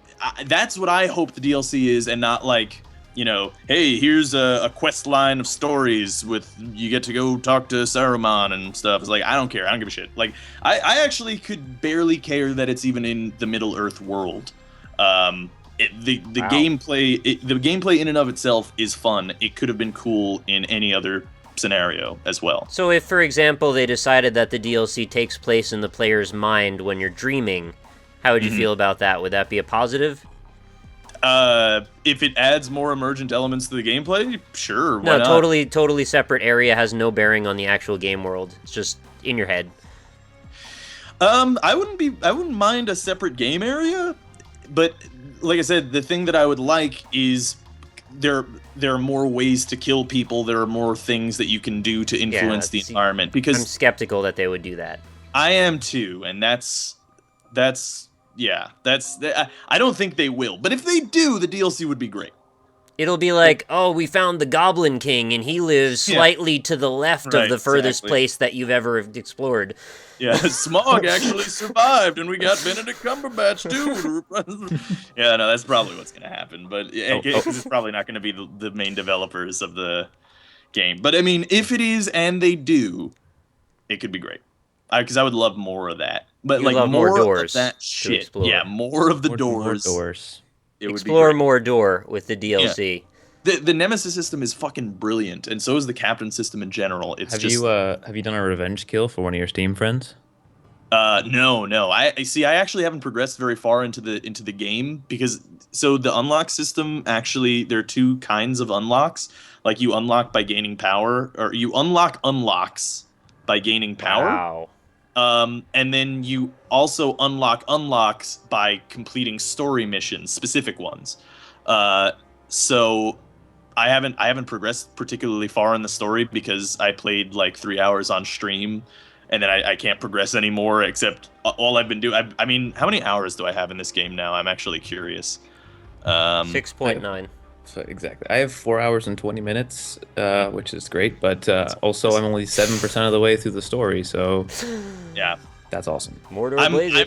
that's what I hope the DLC is, and not like hey, here's a quest line of stories with you get to go talk to Saruman and stuff. It's like, I don't care. I don't give a shit. Like, I actually could barely care that it's even in the Middle Earth world. The gameplay in and of itself is fun. It could have been cool in any other scenario as well. So if, for example, they decided that the DLC takes place in the player's mind when you're dreaming, how would you feel about that? Would that be a positive? If it adds more emergent elements to the gameplay, sure. Why No, not? totally separate area, has no bearing on the actual game world. It's just in your head. I wouldn't mind a separate game area, but like I said, the thing that I would like is there are more ways to kill people. There are more things that you can do to influence the environment. Because I'm skeptical that they would do that. I am too, and that's I don't think they will. But if they do, the DLC would be great. It'll be like, oh, we found the Goblin King, and he lives slightly to the left of the furthest place that you've ever explored. Yeah, Smog actually survived, and we got Benedict Cumberbatch, too. Yeah, no, that's probably what's going to happen. But it's probably not going to be the main developers of the game. But, I mean, if it is and they do, it could be great. Because I would love more of that. But You'd like love more doors of that shit. explore. Yeah, more of the doors. More doors. Explore more door with the DLC. Yeah. The Nemesis system is fucking brilliant, and so is the Captain system in general. It's have you done a revenge kill for one of your Steam friends? No. I see. I actually haven't progressed very far into the game because the unlock system actually there are two kinds of unlocks. Like you unlock by gaining power, or you unlock unlocks by gaining power. Wow. And then you also unlock unlocks by completing story missions, specific ones. So I haven't progressed particularly far in the story because I played like 3 hours on stream, and then I can't progress anymore. Except all I've been doing. I mean, how many hours do I have in this game now? I'm actually curious. 6.9. So exactly. I have 4 hours and 20 minutes, which is great, but also I'm only 7% of the way through the story, so yeah, that's awesome. Mordor Blaze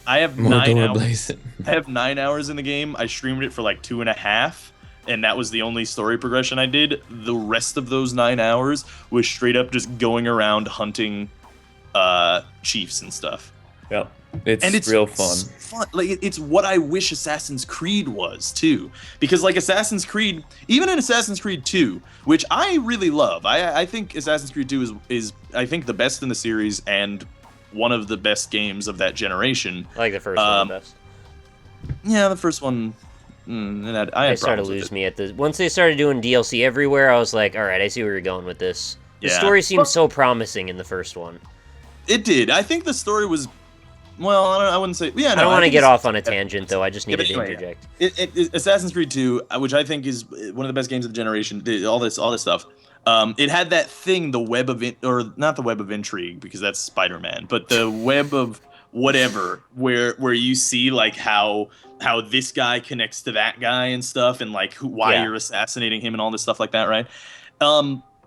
I have Mordor 9 hours. Blaze I have 9 hours in the game. I streamed it for like 2.5, and that was the only story progression I did. The rest of those 9 hours was straight up just going around hunting chiefs and stuff. Yep. It's real fun. Like it's what I wish Assassin's Creed was too, because like Assassin's Creed, even in Assassin's Creed 2, which I really love, I think Assassin's Creed 2 is I think the best in the series and one of the best games of that generation. I like the first one the best. Yeah, the first one. They started to lose me at the once they started doing DLC everywhere. I was like, all right, I see where you're going with this. The story seemed so promising in the first one. It did. I think the story was. Well, I wouldn't say. Yeah, no, I don't want to get off on a tangent, though. I just needed to interject. Assassin's Creed 2, which I think is one of the best games of the generation, all this stuff. It had that thing, the web of not the web of intrigue, because that's Spider-Man, but the web of whatever, where you see like how this guy connects to that guy and stuff, and like why you're assassinating him and all this stuff like that, right?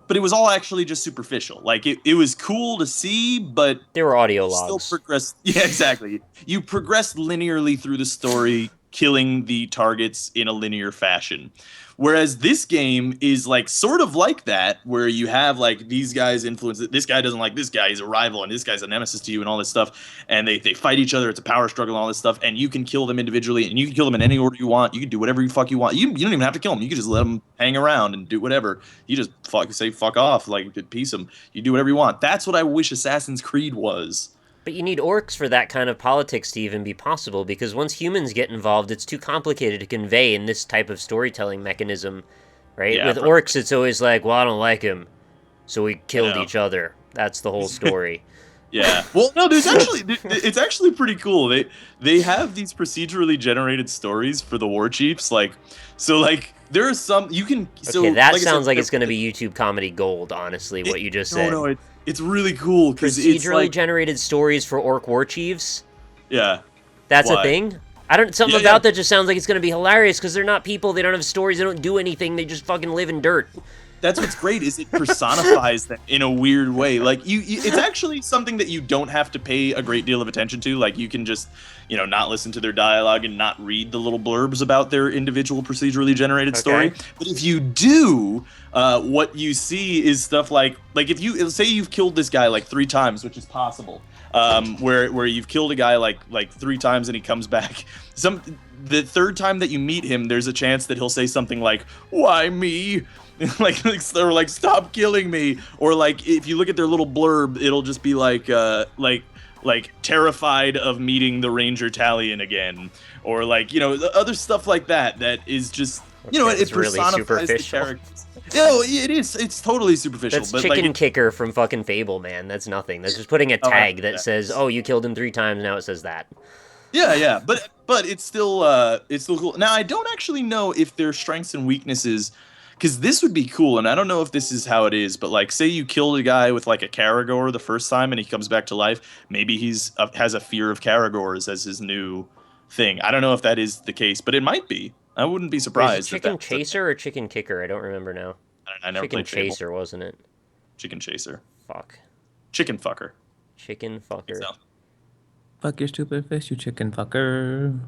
But it was all actually just superficial. Like it was cool to see, but there were audio logs. Still progressed. Yeah, exactly. You progressed linearly through the story, killing the targets in a linear fashion. Whereas this game is like sort of like that, where you have like these guys influence. This guy doesn't like this guy; he's a rival, and this guy's a nemesis to you, and all this stuff. And they fight each other. It's a power struggle, and all this stuff. And you can kill them individually, and you can kill them in any order you want. You can do whatever you fuck you want. You don't even have to kill them. You can just let them hang around and do whatever. You just say fuck off, like piece them. You do whatever you want. That's what I wish Assassin's Creed was. But you need orcs for that kind of politics to even be possible, because once humans get involved, it's too complicated to convey in this type of storytelling mechanism, right? Yeah, with orcs, it's always like, well, I don't like him, so we killed each other. That's the whole story. Yeah. Well, no, it's actually pretty cool. They have these procedurally generated stories for the war chiefs, there are some you can. Okay, that sounds like it's going to be YouTube comedy gold. Honestly, what you just said. No, it's really cool because procedurally generated stories for orc war chiefs. Yeah, that's a thing. Something about that just sounds like it's going to be hilarious because they're not people. They don't have stories. They don't do anything. They just fucking live in dirt. that's what's great is it personifies them in a weird way. Like it's actually something that you don't have to pay a great deal of attention to. Like you can just, not listen to their dialogue and not read the little blurbs about their individual procedurally generated story. But if you do, what you see is stuff like if you say you've killed this guy like 3 times, which is possible, where you've killed a guy like 3 times and he comes back. The third time that you meet him, there's a chance that he'll say something like, "Why me?" or like "Stop killing me," or like if you look at their little blurb, it'll just be like terrified of meeting the Ranger Talion again, or like other stuff like that. That is just it personifies really the characters. It is. It's totally superficial. That's but chicken kicker from fucking Fable, man. That's nothing. That's just putting a tag that says, "Oh, you killed him 3 times." Now it says that. Yeah, but it's still cool. Now I don't actually know if their strengths and weaknesses, because this would be cool, and I don't know if this is how it is, but like say you killed a guy with like a Caragor the first time and he comes back to life, maybe has a fear of Caragors as his new thing. I don't know if that is the case, but it might be. I wouldn't be surprised. Chicken Chaser or Chicken Kicker? I don't remember now. I never Chicken played Fable. Chaser, wasn't it? Chicken Chaser. Fuck. Chicken fucker. Chicken fucker. So. Fuck your stupid fish, you chicken fucker.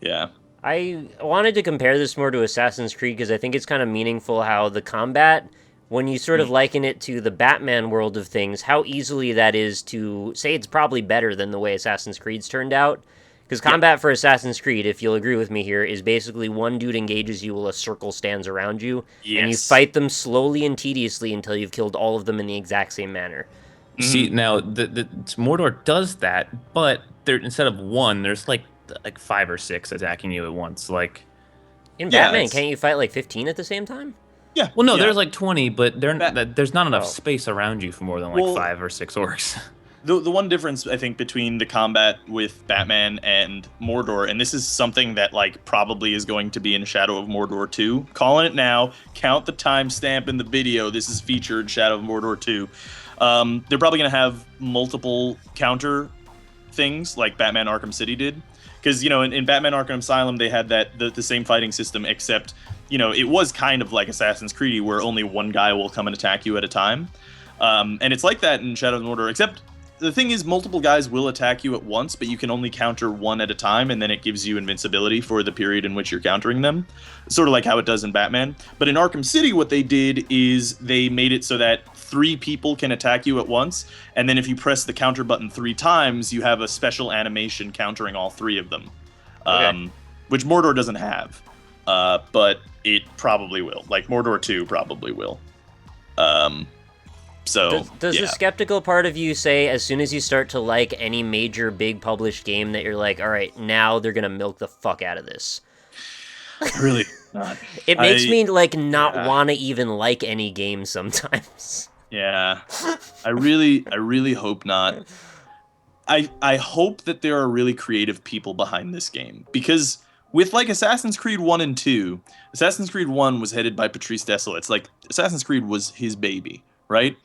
Yeah. I wanted to compare this more to Assassin's Creed because I think it's kind of meaningful how the combat, when you sort of liken it to the Batman world of things, how easily that is to say it's probably better than the way Assassin's Creed's turned out. Because combat for Assassin's Creed, if you'll agree with me here, is basically one dude engages you while a circle stands around you, and you fight them slowly and tediously until you've killed all of them in the exact same manner. See, now, the Mordor does that, but instead of 1, there's like 5 or 6 attacking you at once. Like in Batman, can't you fight like 15 at the same time? Yeah. Well, no, there's like 20, but there's not enough space around you for more than like 5 or 6 orcs. The one difference, I think, between the combat with Batman and Mordor, and this is something that like probably is going to be in Shadow of Mordor 2. Calling it now. Count the timestamp in the video. This is featured Shadow of Mordor 2. They're probably going to have multiple counter things like Batman Arkham City did. Because, in Batman Arkham Asylum, they had the same fighting system, except, it was kind of like Assassin's Creed, where only one guy will come and attack you at a time. And it's like that in Shadow of Mordor, except the thing is multiple guys will attack you at once, but you can only counter one at a time, and then it gives you invincibility for the period in which you're countering them. Sort of like how it does in Batman. But in Arkham City, what they did is they made it so that 3 people can attack you at once, and then if you press the counter button 3 times, you have a special animation countering all 3 of them. Which Mordor doesn't have. But it probably will. Like, Mordor 2 probably will. So does the skeptical part of you say as soon as you start to like any major big published game that you're like, all right, now they're gonna milk the fuck out of this? Really not. It makes me like not want to even like any game sometimes. Yeah, I really hope not. I hope that there are really creative people behind this game, because with like Assassin's Creed 1 and 2, Assassin's Creed 1 was headed by Patrice Désilets. Like Assassin's Creed was his baby, right?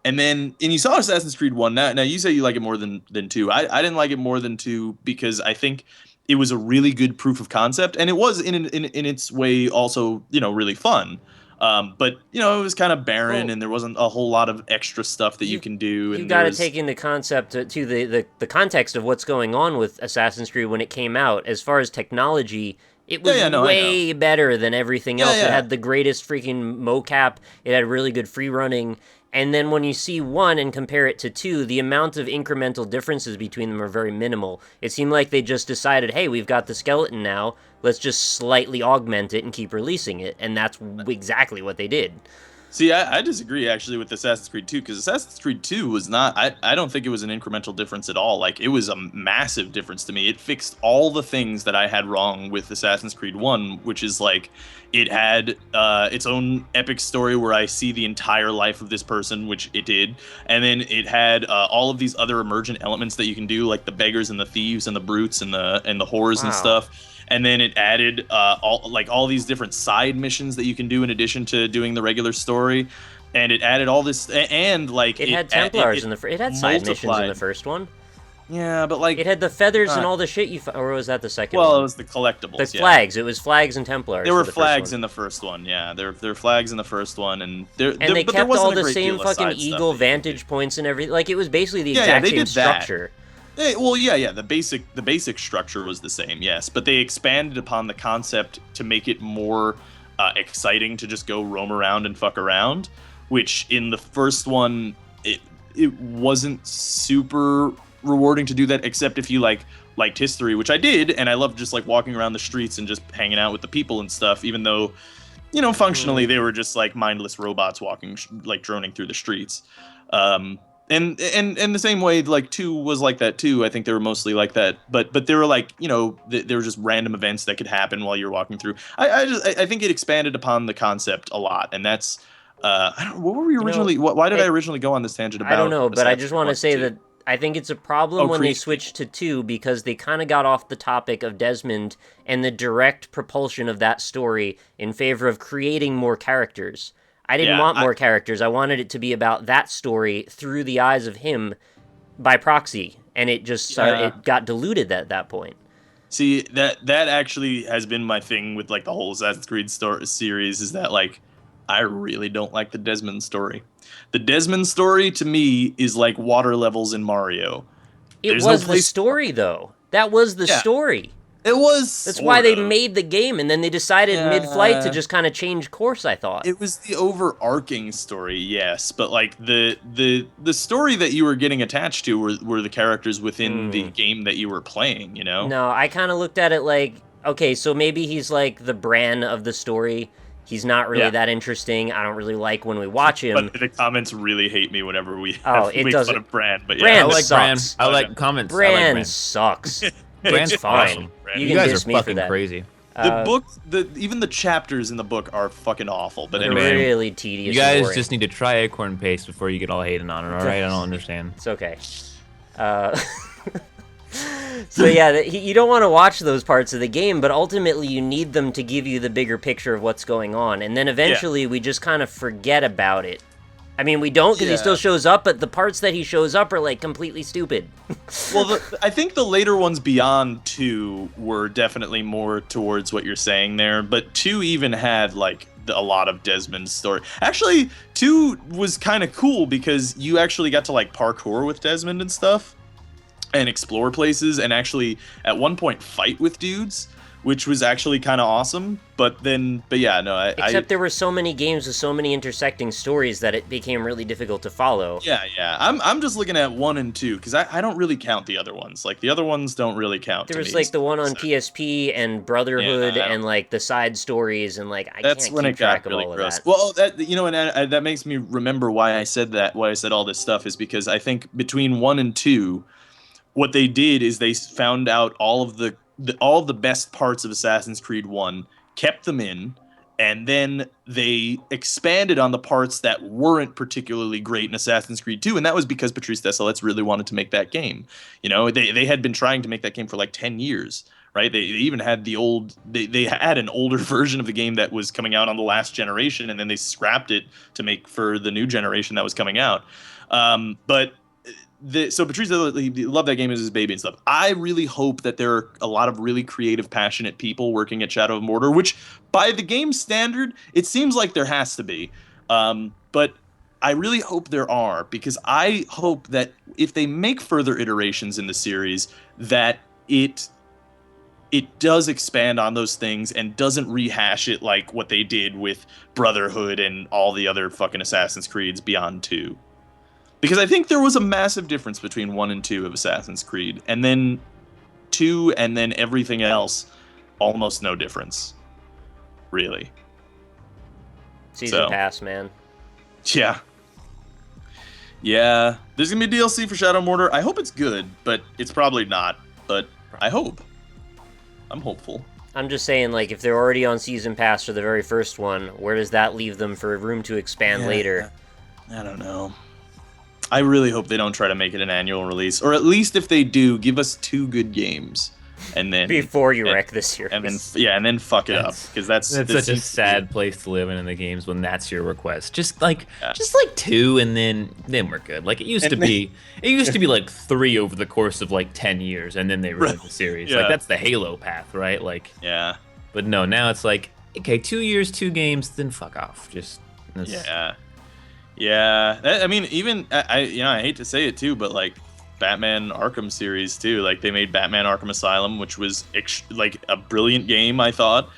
And you saw Assassin's Creed 1. Now you say you like it more than 2. I didn't like it more than 2 because I think it was a really good proof of concept, and it was in its way also, really fun. But it was kind of barren, and there wasn't a whole lot of extra stuff that you can do. And you got to take into concept to the context of what's going on with Assassin's Creed when it came out. As far as technology, it was way better than everything else. It had the greatest freaking mocap. It had really good free running. And then when you see 1 and compare it to 2, the amount of incremental differences between them are very minimal. It seemed like they just decided, hey, we've got the skeleton now, let's just slightly augment it and keep releasing it. And that's exactly what they did. See, I disagree actually with Assassin's Creed 2, because Assassin's Creed 2 was not, I don't think it was an incremental difference at all. Like, it was a massive difference to me. It fixed all the things that I had wrong with Assassin's Creed 1, which is like, it had its own epic story where I see the entire life of this person, which it did. And then it had all of these other emergent elements that you can do, like the beggars and the thieves and the brutes and the whores and stuff. And then it added all these different side missions that you can do in addition to doing the regular story. And it added all this, and like it had Templars it had side missions in the first one. Yeah, but like it had the feathers and all the shit or was that the second one? Well, it was the collectibles. The flags. It was flags and Templars. There were flags in the first one. Yeah, there were flags in the first one, and they kept all the same fucking eagle vantage points and everything. Like it was basically the exact same structure. The basic structure was the same, yes, but they expanded upon the concept to make it more exciting to just go roam around and fuck around, which in the first one it wasn't super rewarding to do that, except if you liked history, which I did, and I loved just like walking around the streets and just hanging out with the people and stuff, even though, you know, functionally they were just like mindless robots walking like droning through the streets. And the same way, like 2 was like that too. I think they were mostly like that, but they were like, you know, there were just random events that could happen while you're walking through. I think it expanded upon the concept a lot, and that's I don't. What were we originally? Why did I originally go on this tangent about? I don't know, but I just want to say that I think it's a problem when they switched to 2 because they kind of got off the topic of Desmond and the direct propulsion of that story in favor of creating more characters. I didn't want more characters. I wanted it to be about that story through the eyes of him by proxy, and it just it got diluted at that point. See, that actually has been my thing with like the whole Assassin's Creed series is that like I really don't like the Desmond story. The Desmond story to me is like water levels in Mario. It was the story though. That was the story. It was. That's why they made the game, and then they decided mid-flight to just kind of change course, I thought. It was the overarching story, yes, but like the story that you were getting attached to were the characters within the game that you were playing, you know? No, I kind of looked at it like, okay, so maybe he's like the Bran of the story. He's not really that interesting. I don't really like when we watch him. But the comments really hate me whenever we make fun of Bran. But Bran I like sucks. Bran. I like comments. Bran sucks. Bran's fine. You guys are fucking crazy. The book, even the chapters in the book are fucking awful. But anyway, really tedious. You guys just need to try Acorn Paste before you get all hating on it. All right, I don't understand. It's okay. So yeah, you don't want to watch those parts of the game, but ultimately you need them to give you the bigger picture of what's going on, and then eventually we just kind of forget about it. I mean, we don't because he still shows up, but the parts that he shows up are like completely stupid. Well, I think the later ones beyond 2 were definitely more towards what you're saying there, but 2 even had like a lot of Desmond's story. Actually, 2 was kind of cool because you actually got to like parkour with Desmond and stuff and explore places and actually at one point fight with dudes, which was actually kind of awesome. But yeah, no. Except there were so many games with so many intersecting stories that it became really difficult to follow. Yeah. I'm just looking at 1 and 2 because I don't really count the other ones. Like the other ones don't really count. There was like the one on PSP and Brotherhood and like the side stories and like I can't keep track of all of that. Well, and that makes me remember why I said that. Why I said all this stuff is because I think between 1 and 2, what they did is they found out all of the best parts of Assassin's Creed 1, kept them in, and then they expanded on the parts that weren't particularly great in Assassin's Creed 2, and that was because Patrice Desilets really wanted to make that game. You know, they had been trying to make that game for like 10 years, right? They even had they had an older version of the game that was coming out on the last generation, and then they scrapped it to make for the new generation that was coming out. So Patrice loved that game as his baby and stuff. I really hope that there are a lot of really creative, passionate people working at Shadow of Mordor, which by the game standard, it seems like there has to be. But I really hope there are, because I hope that if they make further iterations in the series, that it does expand on those things and doesn't rehash it like what they did with Brotherhood and all the other fucking Assassin's Creeds beyond 2. Because I think there was a massive difference between 1 and 2 of Assassin's Creed, and then 2 and then everything else, almost no difference, really. Season pass, man. Yeah. There's gonna be DLC for Shadow of Mordor. I hope it's good, but it's probably not. But I hope. I'm hopeful. I'm just saying, like, if they're already on Season Pass for the very first one, where does that leave them for room to expand later? I don't know. I really hope they don't try to make it an annual release. Or at least if they do, give us 2 good games. and then before you wrek the series, and then fuck it up, because that's such a sad place to live in the games when that's your request. Just like 2, and then we're good. Like it used to be like 3 over the course of like 10 years, and then they ruined the series. Like that's the Halo path, right? Like but no, now it's like, okay, 2 years, 2 games, then fuck off. Just I mean, even I hate to say it too, but like Batman Arkham series too. Like they made Batman Arkham Asylum, which was like a brilliant game, I thought.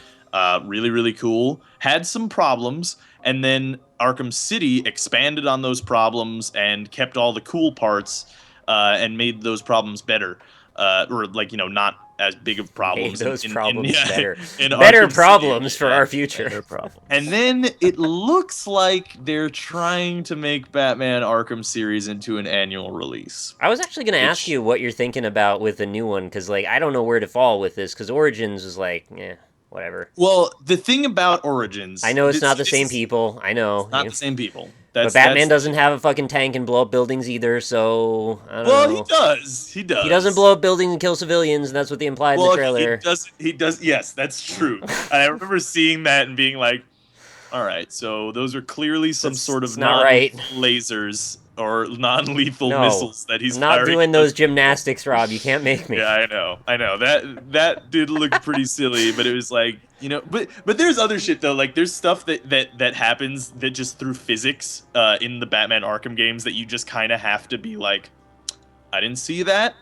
Really, really cool. Had some problems, and then Arkham City expanded on those problems and kept all the cool parts and made those problems better. Or like, not as big of problems. Those problems better. Better problems for our future. Better problems. And then it looks like they're trying to make Batman Arkham series into an annual release. I was actually going to ask you what you're thinking about with the new one, because like I don't know where to fall with this, because Origins is like, whatever. Well, the thing about Origins, I know it's not the same people. I know. It's not the same people. But Batman doesn't have a fucking tank and blow up buildings either, so I don't know. Well, he does. He doesn't blow up buildings and kill civilians, and that's what they implied in the trailer. He does. Yes, that's true. And I remember seeing that and being like, all right, so those are clearly some sort of lasers or non-lethal missiles that he's not firing. Doing those gymnastics, Rob. You can't make me. Yeah, I know. That did look pretty silly, but it was like, but there's other shit though. Like there's stuff that happens that just through physics in the Batman Arkham games that you just kind of have to be like, I didn't see that.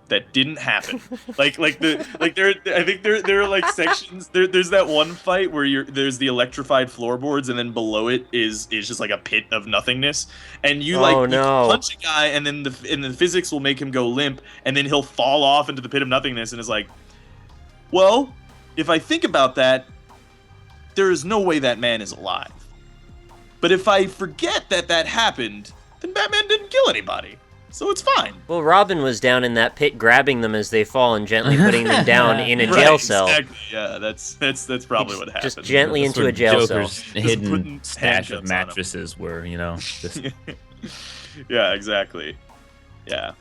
That didn't happen. I think there are like sections. There's that one fight where there's the electrified floorboards, and then below it is just like a pit of nothingness, and you punch a guy, and then the physics will make him go limp, and then he'll fall off into the pit of nothingness, and it's like, well, if I think about that, there is no way that man is alive. But if I forget that happened, then Batman didn't kill anybody. So it's fine. Well, Robin was down in that pit grabbing them as they fall and gently putting them down in a jail cell. Exactly. Yeah, that's probably what happened. Just gently into a jail Joker's cell. hidden stash of mattresses were, just... Yeah, exactly. Yeah.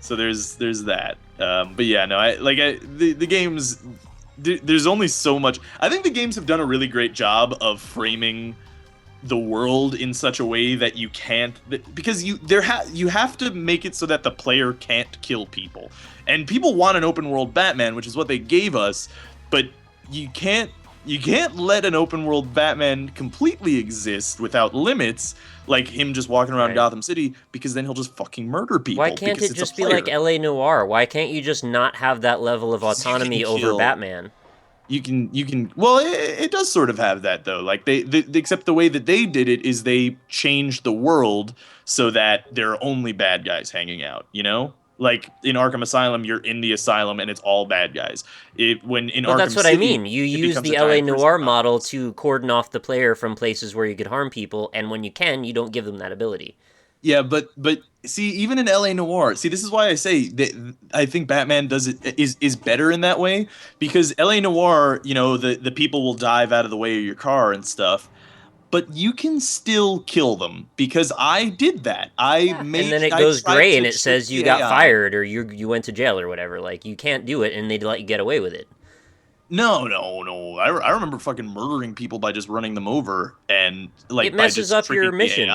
So there's that. But yeah, no, the games. There's only so much. I think the games have done a really great job of framing the world in such a way that you can't, because you have to make it so that the player can't kill people, and people want an open world Batman, which is what they gave us, but you can't let an open world Batman completely exist without limits, like him just walking around Gotham City, because then he'll just fucking murder people. Why can't it just be like LA Noire? Why can't you just not have that level of autonomy over Batman? You can. Well, it does sort of have that though. Like they except the way that they did it is they changed the world so that there are only bad guys hanging out. Like in Arkham Asylum, you're in the asylum and it's all bad guys. That's what I mean. You use the LA Noire model to cordon off the player from places where you could harm people, and when you can, you don't give them that ability. Yeah, but see, even in LA Noire, this is why I say that I think Batman is better in that way, because LA Noire, the people will dive out of the way of your car and stuff, but you can still kill them, because I did that. And then it goes gray and it says you got fired or you went to jail or whatever. Like you can't do it, and they'd let you get away with it. No. I remember fucking murdering people by just running them over, and like it messes up your mission.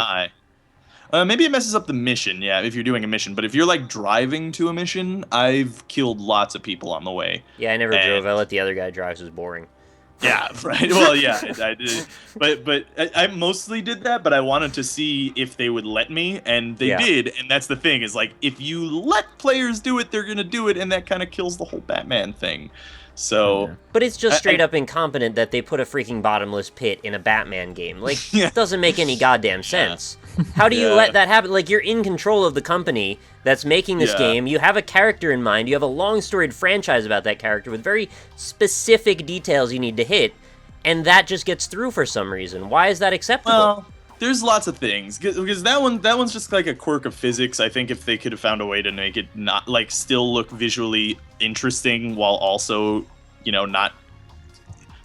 Maybe it messes up the mission, yeah, if you're doing a mission. But if you're, like, driving to a mission, I've killed lots of people on the way. Yeah, I never drove. I let the other guy drive. It was boring. Yeah, right. Well, yeah, I did. But I mostly did that, but I wanted to see if they would let me, and they did. And that's the thing, is, like, if you let players do it, they're going to do it, and that kind of kills the whole Batman thing. So, but it's just straight up incompetent that they put a freaking bottomless pit in a Batman game. Like, it doesn't make any goddamn sense. How do you let that happen? Like, you're in control of the company that's making this game. You have a character in mind. You have a long storied franchise about that character with very specific details you need to hit, and that just gets through for some reason. Why is that acceptable? Well, there's lots of things, because that one's just like a quirk of physics. I think if they could have found a way to make it not, like, still look visually interesting while also, not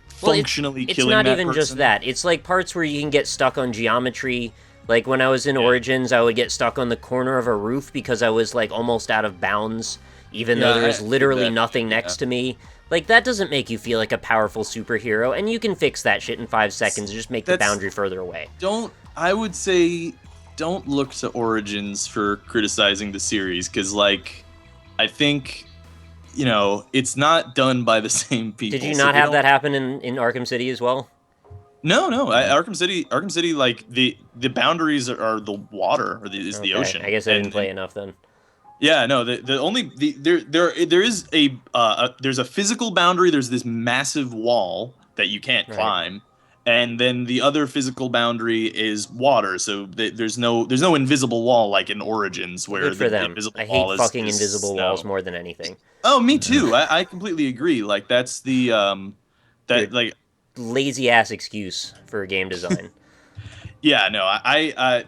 functionally killing that person. It's not even just that. It's like parts where you can get stuck on geometry. Like, when I was in Origins, I would get stuck on the corner of a roof because I was, like, almost out of bounds, even though there was literally nothing next to me. Like, that doesn't make you feel like a powerful superhero, and you can fix that shit in 5 seconds and just make the boundary further away. I would say, don't look to Origins for criticizing the series, because, like, I think, you know, it's not done by the same people. Did you not have that happen in Arkham City as well? No. Arkham City, like, the boundaries are the water, or is the ocean. I guess I didn't play enough then. Yeah, no. There's a physical boundary. There's this massive wall that you can't climb, and then the other physical boundary is water. So there's no invisible wall like in Origins where Good for the them. invisible I wall hate is fucking is invisible snow. walls more than anything. Oh, me too. I completely agree. Like that's the lazy ass excuse for game design. Yeah, no, I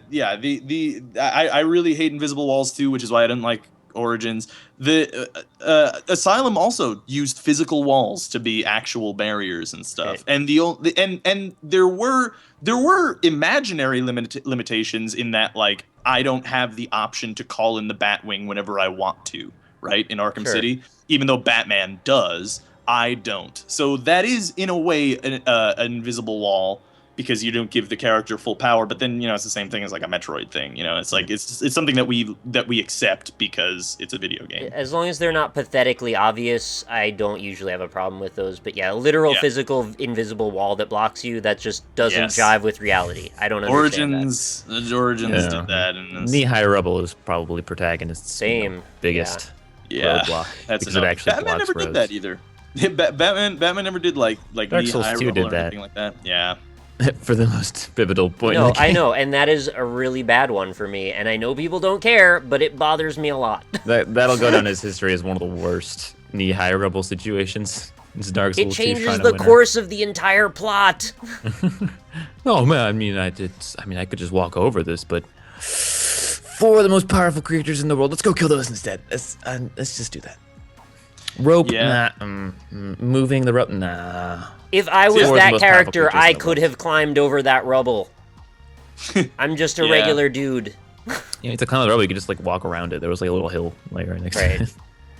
really hate invisible walls too, which is why I didn't like Origins. The Asylum also used physical walls to be actual barriers and stuff, and there were imaginary limitations in that, like, I don't have the option to call in the Batwing whenever I want to, right? In Arkham City, even though Batman does, I don't. So that is in a way an invisible wall, because you don't give the character full power, but then, you know, it's the same thing as like a Metroid thing. You know, it's like it's something that we accept because it's a video game. As long as they're not pathetically obvious, I don't usually have a problem with those. But yeah, a literal physical invisible wall that blocks you, that just doesn't jive with with I don't understand Origins did that. And Knee-high Rubble is probably protagonist's biggest roadblock. That's because it actually Batman blocks never roads. did that either. Batman never did like Dark Souls 2 did that. Anything like that. Yeah. For the most pivotal point. No, I know, and that is a really bad one for me, and I know people don't care, but it bothers me a lot. That'll go down as history as one of the worst knee-high Rubble situations. It's Dark Souls. It changes the course of the entire plot. Oh man, I mean, I could just walk over this, but 4 of the most powerful creatures in the world. Let's go kill those instead. Let's just do that. Rope, moving the rope, nah. If I was that character, I could have climbed over that rubble. I'm just a regular dude. Yeah, to climb the rubble, you could just like walk around it. There was like a little hill like right next to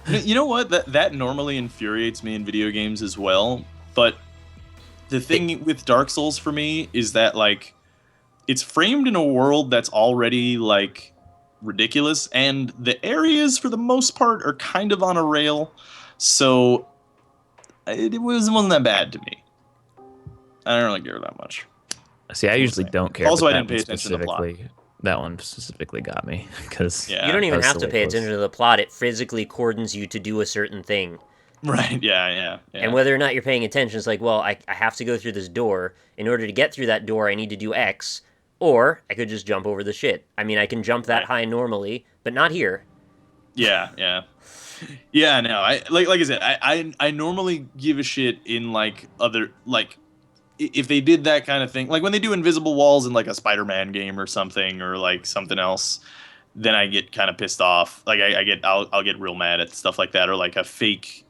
it. You know what? That normally infuriates me in video games as well. But the thing with Dark Souls for me is that, like, it's framed in a world that's already, like, ridiculous, and the areas for the most part are kind of on a rail. So it wasn't that bad to me. I don't really care that much. See, I usually don't care. Also, I didn't pay attention to the plot. That one specifically got me because you don't even have to pay attention to the plot. It physically cordons you to do a certain thing. Right, yeah. And whether or not you're paying attention, it's like, well, I have to go through this door. In order to get through that door, I need to do X. Or I could just jump over the shit. I mean, I can jump that high normally, but not here. Yeah. Yeah, no, like I said, I normally give a shit in, like, other, like, if they did that kind of thing, like when they do invisible walls in like a Spider-Man game or something, or like something else, then I get kind of pissed off. Like I'll get real mad at stuff like that, or like a fake,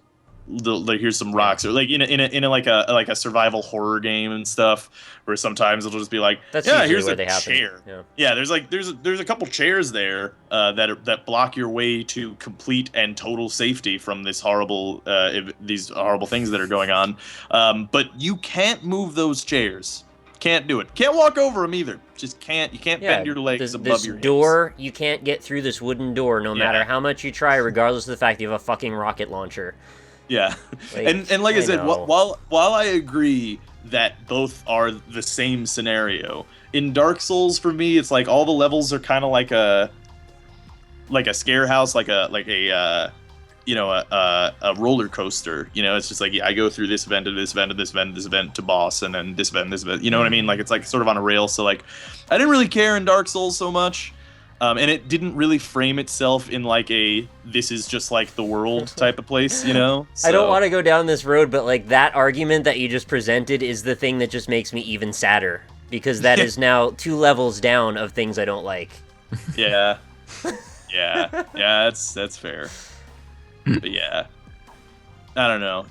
like, here's some rocks, or like in a like a survival horror game and stuff, where sometimes it'll just be like, here's a chair. Yeah, there's a couple chairs there that block your way to complete and total safety from these horrible things that are going on. But you can't move those chairs. Can't do it. Can't walk over them either. Just can't. You can't bend your legs above your hips. This door, you can't get through this wooden door, no matter how much you try, regardless of the fact you have a fucking rocket launcher. Yeah, and like I said, while I agree that both are the same scenario, in Dark Souls for me, it's like all the levels are kind of like a scare house, like a roller coaster. You know, it's just like I go through this event to this event to this event, this event to boss, and then this event. You know what I mean? Like it's like sort of on a rail. So like, I didn't really care in Dark Souls so much. And it didn't really frame itself in like this is just like the world type of place, you know? So. I don't want to go down this road, but like that argument that you just presented is the thing that just makes me even sadder, because that is now 2 levels down of things I don't like. Yeah, that's fair. But yeah. I don't know.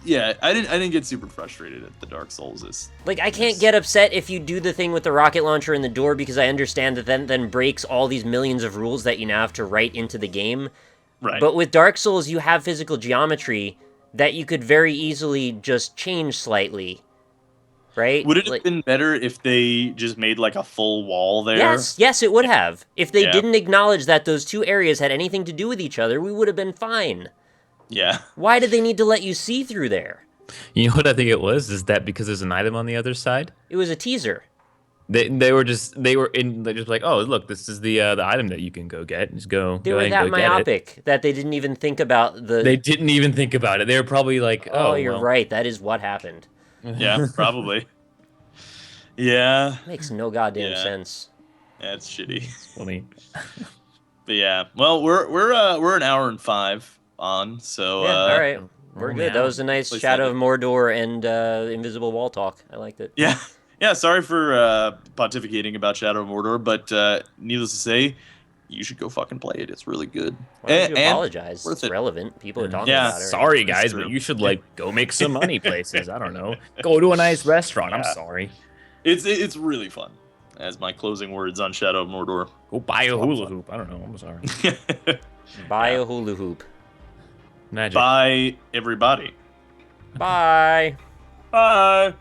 Yeah, I didn't get super frustrated at the Dark Souls. Like, I can't get upset if you do the thing with the rocket launcher in the door, because I understand that then breaks all these millions of rules that you now have to write into the game. Right. But with Dark Souls, you have physical geometry that you could very easily just change slightly. Right? Would it have been better if they just made like a full wall there? Yes, it would have. If they didn't acknowledge that those two areas had anything to do with each other, we would have been fine. Yeah. Why did they need to let you see through there? You know what I think it was? Is that because there's an item on the other side? It was a teaser. They're just like, oh, look, this is the item that you can go get. Just go. They were that myopic that they didn't even think about the. They didn't even think about it. They were probably like, oh, you're right. That is what happened. Yeah, probably. Yeah. Makes no goddamn sense. Yeah, it's shitty. It's funny. But yeah, well, we're an hour and 5 on, so all right, we're good. That was a nice Shadow of Mordor and invisible wall talk. I liked it. Yeah. Sorry for pontificating about Shadow of Mordor, but needless to say, you should go fucking play it. It's really good. Why don't you apologize? It's relevant. People are talking about it. Sorry, guys, but you should go make some money places. I don't know. Go to a nice restaurant. I'm sorry. It's really fun. As my closing words on Shadow of Mordor. Go buy a hula hoop. I don't know. I'm sorry. Buy a hula hoop. Magic. Bye, everybody. Bye. Bye.